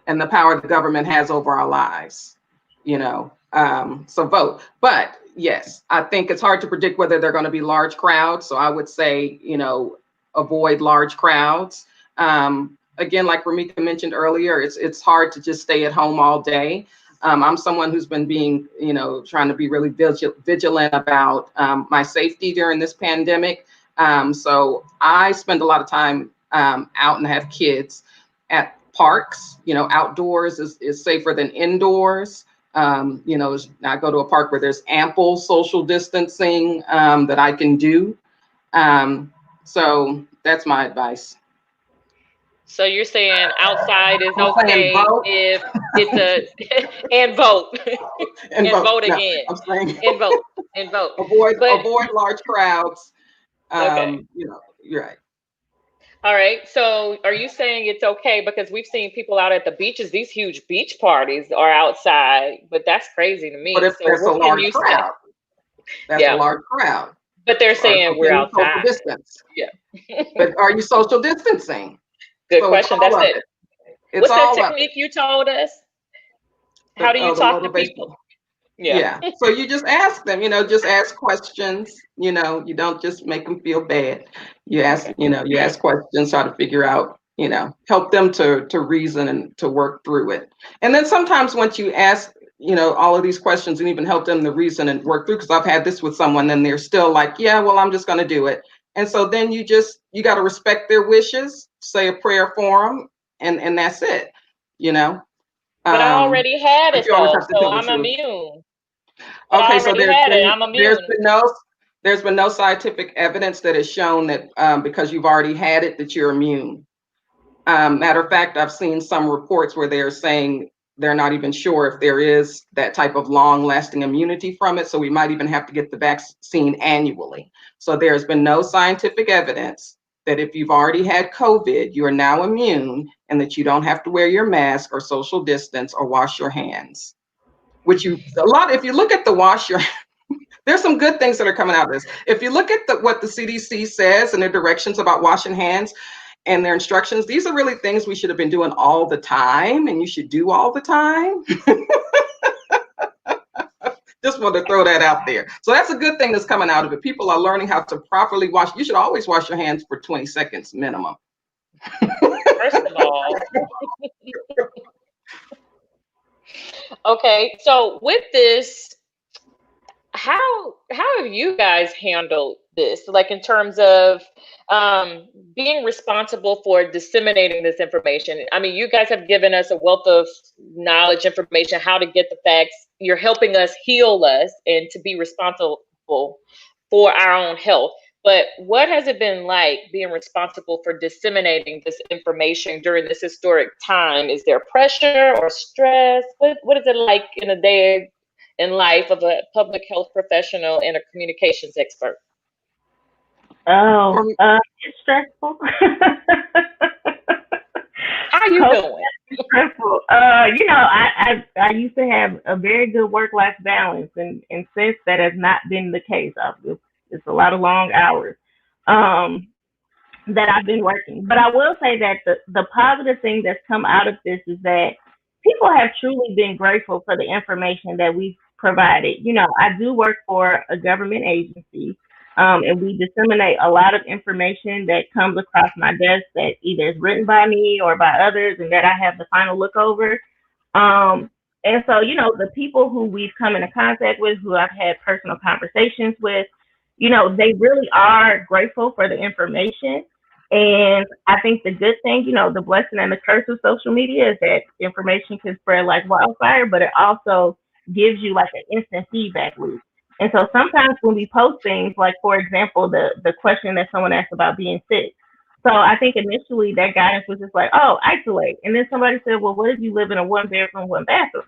and the power the government has over our lives, so vote. But yes, I think it's hard to predict whether they're going to be large crowds. So I would say, avoid large crowds. Again, like Remeka mentioned earlier, it's hard to just stay at home all day. I'm someone who's been being, trying to be really vigilant about my safety during this pandemic. So I spend a lot of time out and have kids at parks. Outdoors is safer than indoors. I go to a park where there's ample social distancing that I can do. So that's my advice. So you're saying outside is okay if it's and vote and vote again. I'm saying and vote. Avoid large crowds. Okay. You're right. All right. So are you saying it's okay because we've seen people out at the beaches? These huge beach parties are outside, but that's crazy to me. But if there's a large crowd, that's a large crowd. But they're saying we're outside. Social distance. Yeah. But are you social distancing? Good question. That's it. What's that technique you told us? How do you talk to people? Yeah. So you just ask them, just ask questions, you don't just make them feel bad. You ask, you ask questions, try to figure out, help them to reason and to work through it. And then sometimes once you ask, all of these questions and even help them to reason and work through, because I've had this with someone and they're still like, yeah, well, I'm just going to do it. And so then you got to respect their wishes, say a prayer for them, and that's it, But I already had it though, so I'm immune. Okay, so there's been no scientific evidence that has shown that because you've already had it that you're immune. Matter of fact, I've seen some reports where they're saying they're not even sure if there is that type of long-lasting immunity from it. So we might even have to get the vaccine annually. So there's been no scientific evidence that if you've already had COVID, you are now immune and that you don't have to wear your mask or social distance or wash your hands. If you look at the wash your, there's some good things that are coming out of this. If you look at what the CDC says and their directions about washing hands and their instructions, these are really things we should have been doing all the time and you should do all the time. Just want to throw that out there. So that's a good thing that's coming out of it. People are learning how to properly wash. You should always wash your hands for 20 seconds minimum. First of all. Okay, so with this, how have you guys handled this? Like in terms of being responsible for disseminating this information. I mean, you guys have given us a wealth of knowledge, information, how to get the facts. You're helping us heal us and to be responsible for our own health. But what has it been like being responsible for disseminating this information during this historic time? Is there pressure or stress? What is it like in a day in life of a public health professional and a communications expert? Oh, it's stressful. I How you COVID doing? is stressful. I used to have a very good work-life balance, and since that has not been the case. It's a lot of long hours. Um, that I've been working. But I will say that the positive thing that's come out of this is that people have truly been grateful for the information that we've provided. I do work for a government agency, and we disseminate a lot of information that comes across my desk that either is written by me or by others, and that I have the final look over. Um, and so, the people who we've come into contact with, who I've had personal conversations with, they really are grateful for the information. And I think the good thing, the blessing and the curse of social media is that information can spread like wildfire, but it also gives you like an instant feedback loop. And so sometimes when we post things, like for example, the question that someone asked about being sick. So I think initially that guidance was just like, oh, isolate. And then somebody said, well, what if you live in a one bedroom, one bathroom?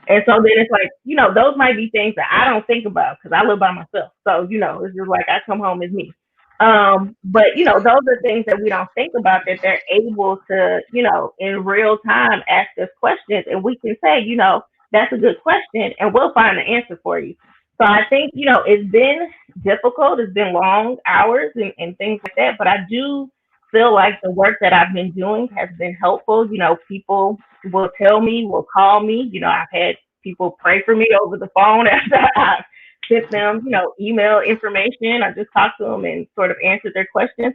And so then it's like, those might be things that I don't think about because I live by myself. So, it's just like I come home as me. But those are things that we don't think about, that they're able to, in real time ask us questions, and we can say, that's a good question, and we'll find the answer for you. So I think, it's been difficult, it's been long hours and things like that, but I do feel like the work that I've been doing has been helpful. People will tell me, will call me. I've had people pray for me over the phone after I sent them, email information. I just talked to them and sort of answered their questions.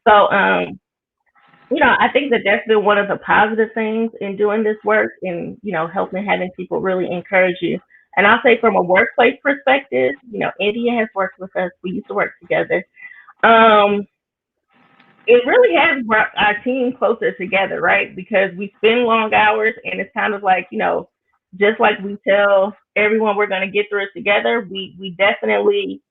So, I think that that's been one of the positive things in doing this work, and, helping, having people really encourage you. And I'll say from a workplace perspective, India has worked with us. We used to work together. Um, it really has brought our team closer together, right? Because we spend long hours, and it's kind of like, just like we tell everyone we're going to get through it together, we definitely,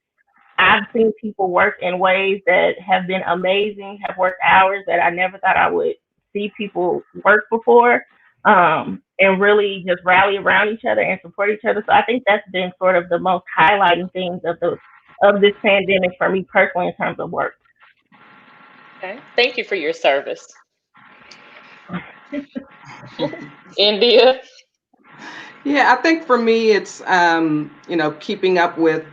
I've seen people work in ways that have been amazing, have worked hours that I never thought I would see people work before, and really just rally around each other and support each other. So I think that's been sort of the most highlighting things of this pandemic for me personally in terms of work. Okay. Thank you for your service. India. Yeah, I think for me, it's, keeping up with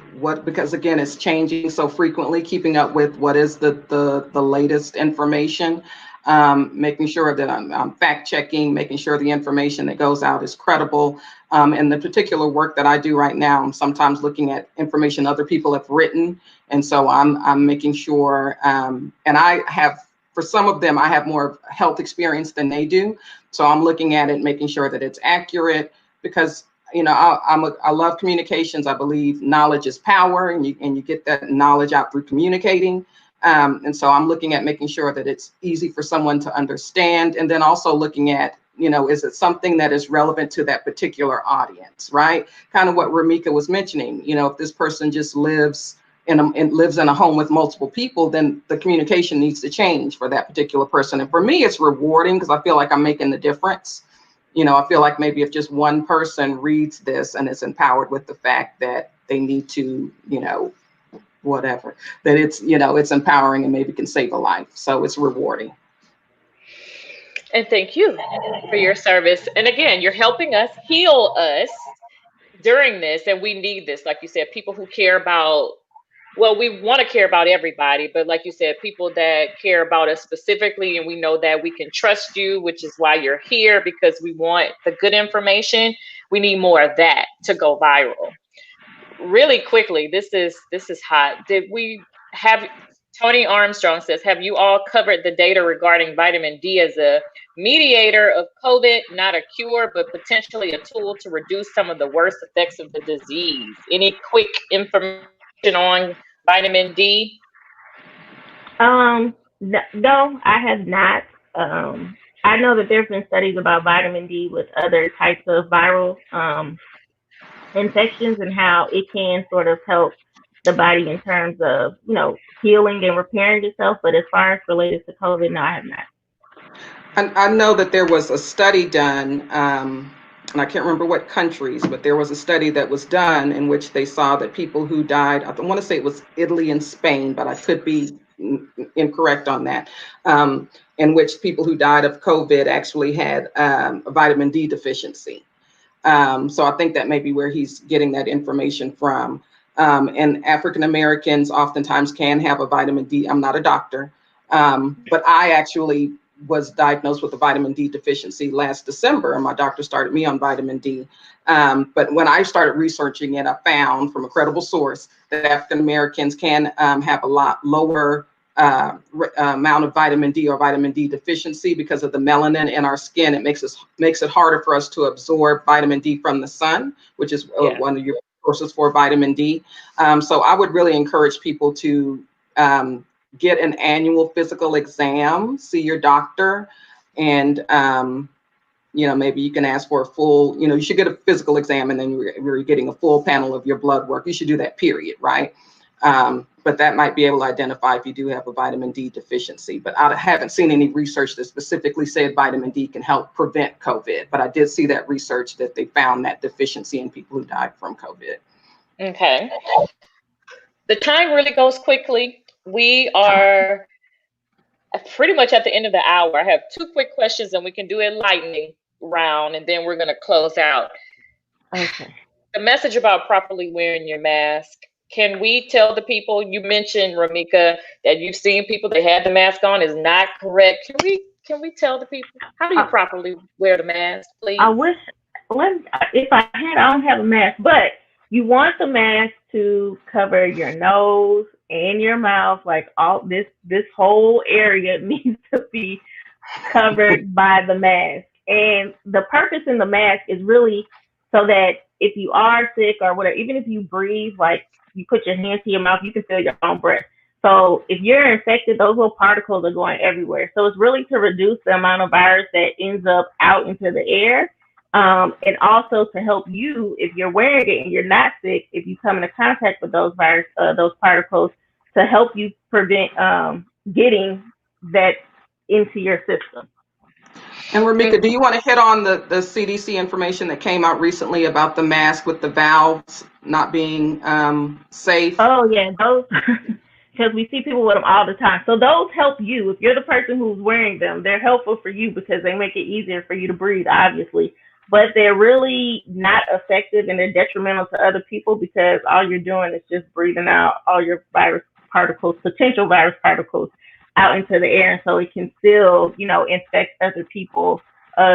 because again, it's changing so frequently, keeping up with what is the latest information, making sure that I'm fact checking, making sure the information that goes out is credible. And the particular work that I do right now, I'm sometimes looking at information other people have written. And so I'm making sure, and I have, for some of them, I have more health experience than they do. So I'm looking at it, making sure that it's accurate, because I love communications. I believe knowledge is power, and you get that knowledge out through communicating. And so I'm looking at making sure that it's easy for someone to understand, and then also looking at, is it something that is relevant to that particular audience, right? Kind of what Remeka was mentioning. If this person just lives in a home with multiple people, then the communication needs to change for that particular person. And for me, it's rewarding because I feel like I'm making the difference. I feel like maybe if just one person reads this and is empowered with the fact that they need to, whatever, that it's empowering and maybe can save a life. So it's rewarding. And thank you for your service. And again, you're helping us heal us during this. And we need this. Like you said, people who care about, well, we want to care about everybody, but like you said, people that care about us specifically, and we know that we can trust you, which is why you're here, because we want the good information. We need more of that to go viral. Really quickly, this is hot. Did we have, Tony Armstrong says, have you all covered the data regarding vitamin D as a mediator of COVID, not a cure, but potentially a tool to reduce some of the worst effects of the disease? Any quick information on vitamin D? No, I have not. I know that there's been studies about vitamin D with other types of viral infections, and how it can sort of help the body in terms of, healing and repairing itself. But as far as related to COVID, no, I have not. I know that there was a study done, and I can't remember what countries, but there was a study that was done in which they saw that people who died, I want to say it was Italy and Spain, but I could be incorrect on that, in which people who died of COVID actually had a vitamin D deficiency. So I think that may be where he's getting that information from. And African Americans oftentimes can have a vitamin D. I'm not a doctor, but I actually was diagnosed with a vitamin D deficiency last December, and my doctor started me on vitamin D. But when I started researching it, I found from a credible source that African Americans can have a lot lower amount of vitamin D or vitamin D deficiency because of the melanin in our skin. It makes it harder for us to absorb vitamin D from the sun, which is one of your sources for vitamin D. So I would really encourage people to get an annual physical exam, see your doctor, and maybe you can ask for a full, you should get a physical exam, and then you're getting a full panel of your blood work. You should do that, period, right? But that might be able to identify if you do have a vitamin D deficiency. But I haven't seen any research that specifically said vitamin D can help prevent COVID. But I did see that research that they found that deficiency in people who died from COVID. Okay. The time really goes quickly. We are pretty much at the end of the hour. I have 2 quick questions, and we can do a lightning round, and then we're going to close out. Okay. The message about properly wearing your mask. Can we tell the people, you mentioned, Remeka, that you've seen people that had the mask on is not correct. Can we tell the people, how do you properly wear the mask, please? I wish, if I don't have a mask, but you want the mask to cover your nose and your mouth, like all this whole area needs to be covered by the mask. And the purpose in the mask is really so that if you are sick or whatever, even if you breathe, like you put your hand to your mouth, you can feel your own breath. So if you're infected, those little particles are going everywhere. So it's really to reduce the amount of virus that ends up out into the air. And also to help you, if you're wearing it and you're not sick, if you come into contact with those those particles, to help you prevent getting that into your system. And Remeka, do you want to hit on the CDC information that came out recently about the mask with the valves not being safe? Oh, yeah, those, because we see people with them all the time. So those help you. If you're the person who's wearing them, they're helpful for you because they make it easier for you to breathe, obviously. But they're really not effective, and they're detrimental to other people because all you're doing is just breathing out all your virus particles, potential virus particles, out into the air, and so it can still, infect other people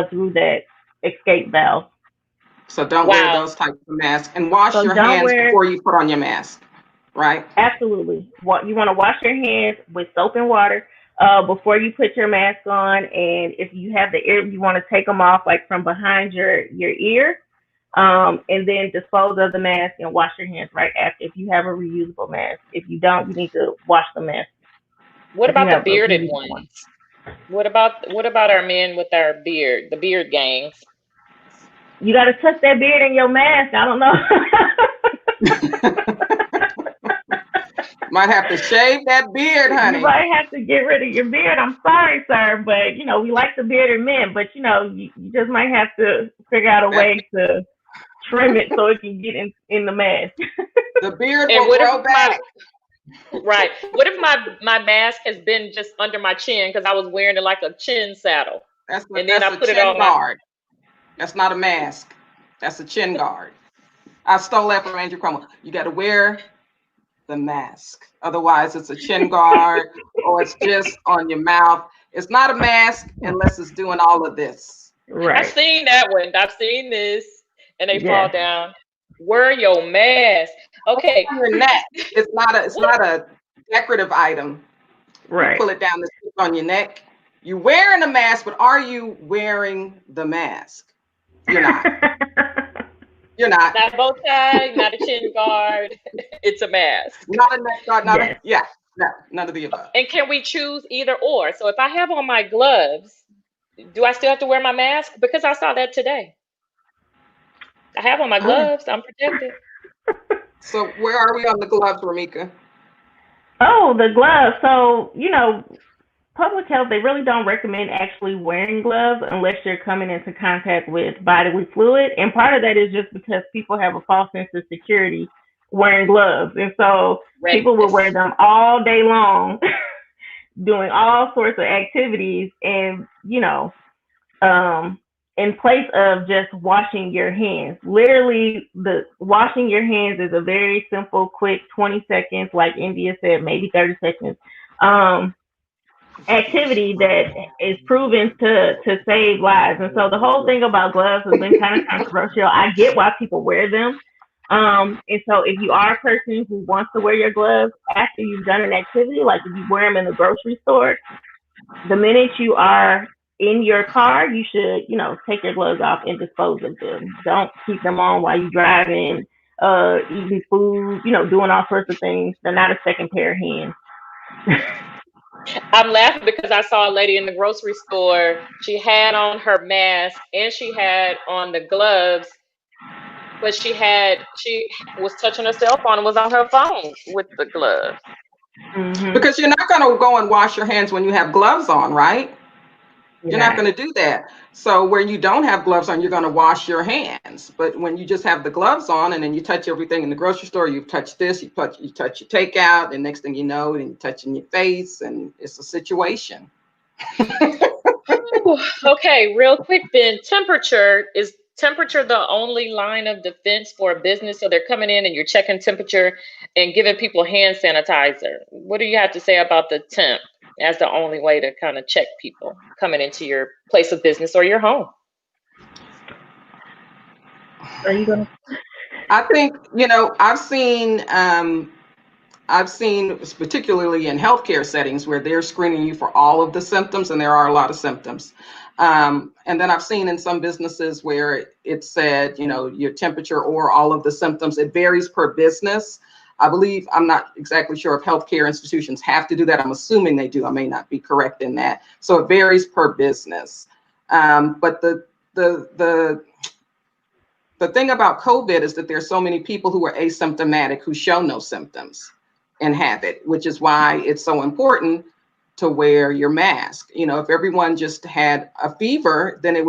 through that escape valve. So don't wear those types of masks, and wash your hands before you put on your mask, right? Absolutely. You want to wash your hands with soap and water before you put your mask on, and if you have the ear, you want to take them off like from behind your ear, and then dispose of the mask and wash your hands right after if you have a reusable mask. If you don't, you need to wash the mask. What about the bearded ones? What about our men with our beard, the beard gangs? You got to tuck that beard in your mask. I don't know. Might have to shave that beard, honey. You might have to get rid of your beard. I'm sorry, sir, but we like the bearded men. But you just might have to figure out a way to trim it so it can get in the mask. The beard will grow back. Right. What if my mask has been just under my chin because I was wearing it like a chin saddle? That's a chin guard. That's not a mask. That's a chin guard. I stole that from Andrew Cuomo. You got to wear the mask. Otherwise, it's a chin guard or it's just on your mouth. It's not a mask unless it's doing all of this. Right. I've seen that one. I've seen this, and they fall down. Wear your mask. Okay. On your neck. It's not a decorative item. Right. You pull it down on your neck. You're wearing a mask, but are you wearing the mask? You're not. You're not. Not a bow tie, not a chin guard. It's a mask. Not a neck guard, no, none of the above. And can we choose either or? So if I have on my gloves, do I still have to wear my mask? Because I saw that today. I have on my gloves. I'm protected. So where are we on the gloves, Remeka? Oh, the gloves. So, public health, they really don't recommend actually wearing gloves unless you're coming into contact with bodily fluid. And part of that is just because people have a false sense of security wearing gloves. And so people will wear them all day long doing all sorts of activities, and um, in place of just washing your hands. Literally, the washing your hands is a very simple, quick 20 seconds, like India said, maybe 30 seconds. Um, Activity that is proven to save lives. And so the whole thing about gloves has been kind of controversial. I get why people wear them. And so if you are a person who wants to wear your gloves after you've done an activity, like if you wear them in the grocery store, the minute you are in your car, you should, take your gloves off and dispose of them. Don't keep them on while you're driving, eating food, doing all sorts of things. They're not a second pair of hands. I'm laughing because I saw a lady in the grocery store. She had on her mask and she had on the gloves, but she was touching her cell phone and was on her phone with the gloves. Mm-hmm. Because you're not going to go and wash your hands when you have gloves on, right? You're not going to do that. So where you don't have gloves on, you're going to wash your hands. But when you just have the gloves on and then you touch everything in the grocery store, you touch this, you touch your takeout, and next thing you know, then you're touching your face, and it's a situation. Okay, real quick then. Is temperature the only line of defense for a business? So they're coming in and you're checking temperature and giving people hand sanitizer. What do you have to say about the temp as the only way to kind of check people coming into your place of business or your home? Are you gonna? I think, I've seen, particularly in healthcare settings, where they're screening you for all of the symptoms, and there are a lot of symptoms. And then I've seen in some businesses where it said, your temperature or all of the symptoms. It varies per business. I believe, I'm not exactly sure if healthcare institutions have to do that. I'm assuming they do. I may not be correct in that. So it varies per business. But the thing about COVID is that there's so many people who are asymptomatic who show no symptoms and have it, which is why it's so important to wear your mask. If everyone just had a fever, then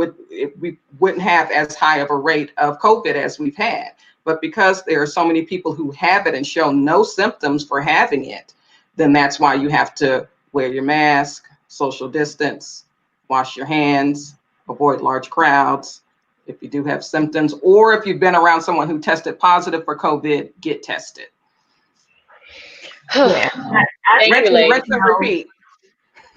we wouldn't have as high of a rate of COVID as we've had. But because there are so many people who have it and show no symptoms for having it, then that's why you have to wear your mask, social distance, wash your hands, avoid large crowds. If you do have symptoms, or if you've been around someone who tested positive for COVID, get tested. Yeah. Thank you, ladies. Rinse and repeat.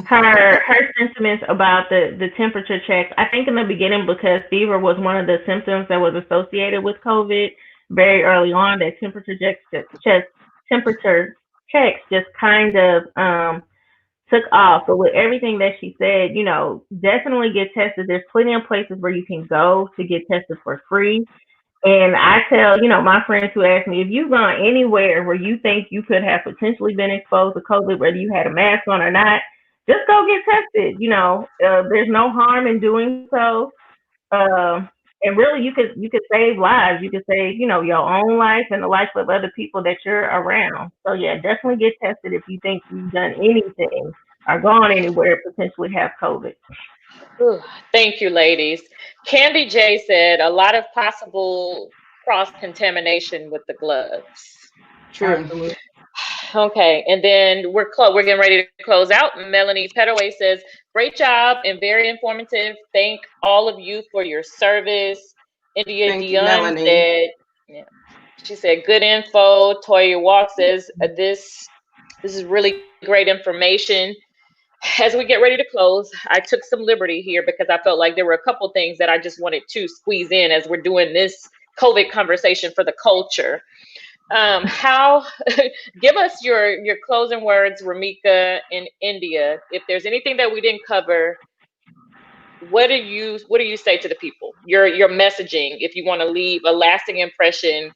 Her sentiments about the temperature checks. I think in the beginning, because fever was one of the symptoms that was associated with COVID very early on, that temperature checks just kind of took off. But with everything that she said, definitely get tested. There's plenty of places where you can go to get tested for free. And I tell, my friends who ask me, if you've gone anywhere where you think you could have potentially been exposed to COVID, whether you had a mask on or not, just go get tested. There's no harm in doing so. And really, you could save lives. You could save, your own life and the life of other people that you're around. So yeah, definitely get tested if you think you've done anything or gone anywhere potentially have COVID. Thank you, ladies. Candy J said a lot of possible cross contamination with the gloves. True. Absolutely. Okay, and then we're getting ready to close out. Melanie Petaway says, "Great job and very informative. Thank all of you for your service." India Thank you, Dion Melanie. said, yeah, she said, "Good info." Toya Walk says, "This is really great information." As we get ready to close, I took some liberty here because I felt like there were a couple things that I just wanted to squeeze in as we're doing this COVID conversation for the culture. How give us your closing words, Remeka and India. If there's anything that we didn't cover, what do you say to the people? Your messaging, if you want to leave a lasting impression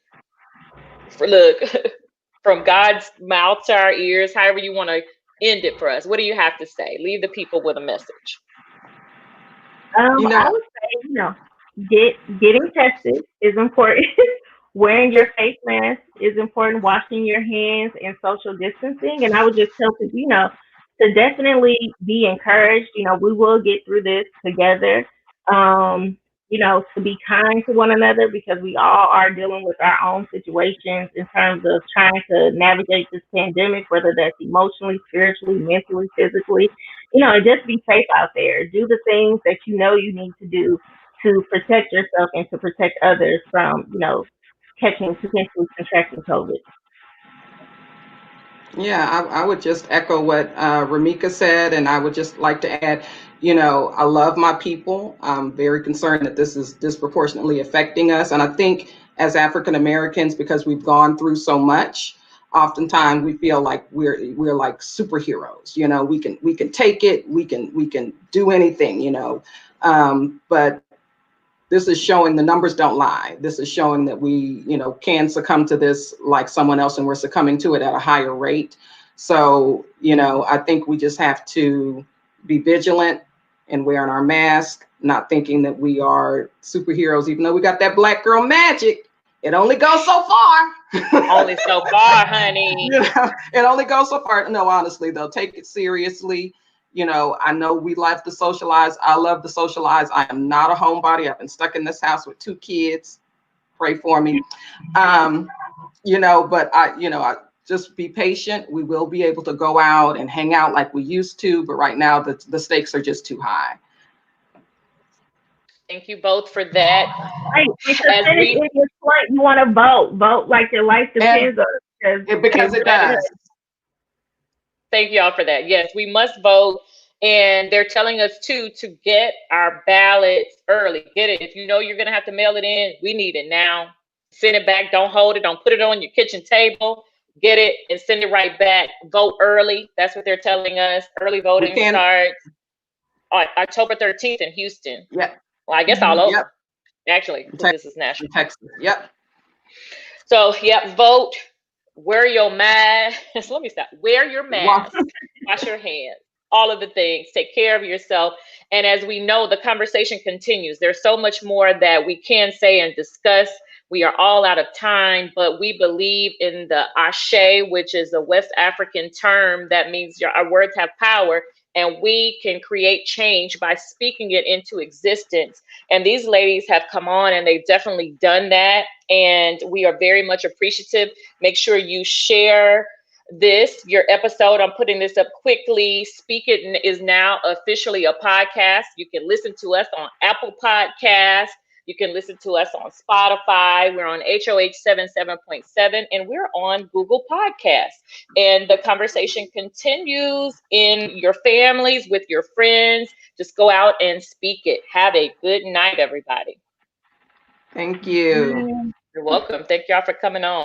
from God's mouth to our ears, however you want to end it for us. What do you have to say? Leave the people with a message. I would say, getting tested is important. Wearing your face mask is important. Washing your hands and social distancing. And I would just tell people, to definitely be encouraged. We will get through this together. to be kind to one another, because we all are dealing with our own situations in terms of trying to navigate this pandemic, whether that's emotionally, spiritually, mentally, physically. And just be safe out there. Do the things that you need to do to protect yourself and to protect others from, potentially contracting COVID. Yeah, I would just echo what Remeka said, and I would just like to add, I love my people. I'm very concerned that this is disproportionately affecting us, and I think as African Americans, because we've gone through so much, oftentimes we feel like we're like superheroes. We can take it, we can do anything. But this is showing the numbers don't lie. This is showing that we, can succumb to this like someone else, and we're succumbing to it at a higher rate. So, I think we just have to be vigilant and wearing our mask, not thinking that we are superheroes, even though we got that black girl magic. It only goes so far. Only so far, honey. It only goes so far. No, honestly, they'll take it seriously. I know we love to socialize. I love to socialize. I am not a homebody. I've been stuck in this house with 2 kids. Pray for me. But I just be patient. We will be able to go out and hang out like we used to, but right now the stakes are just too high. Thank you both for that. Right. To finish in your point, you want to vote like your life depends on it. Because it does. Thank y'all for that. Yes, we must vote. And they're telling us too to get our ballots early. Get it. If you know you're going to have to mail it in, we need it now. Send it back. Don't hold it. Don't put it on your kitchen table. Get it and send it right back. Vote early. That's what they're telling us. Early voting starts on October 13th in Houston. Yeah. Well, I guess all over. Yep. Actually, this is national. Texas. Yep. So, vote. Wear your mask. Let me stop. Wear your mask. Wash your hands. All of the things. Take care of yourself. And as we know, the conversation continues. There's so much more that we can say and discuss. We are all out of time, but we believe in the ashe, which is a West African term that means our words have power, and we can create change by speaking it into existence. And these ladies have come on and they've definitely done that. And we are very much appreciative. Make sure you share your episode. I'm putting this up quickly. Speak It is now officially a podcast. You can listen to us on Apple Podcasts. You can listen to us on Spotify. We're on HOH 77.7, and we're on Google Podcasts. And the conversation continues in your families, with your friends. Just go out and speak it. Have a good night, everybody. Thank you. You're welcome. Thank y'all for coming on.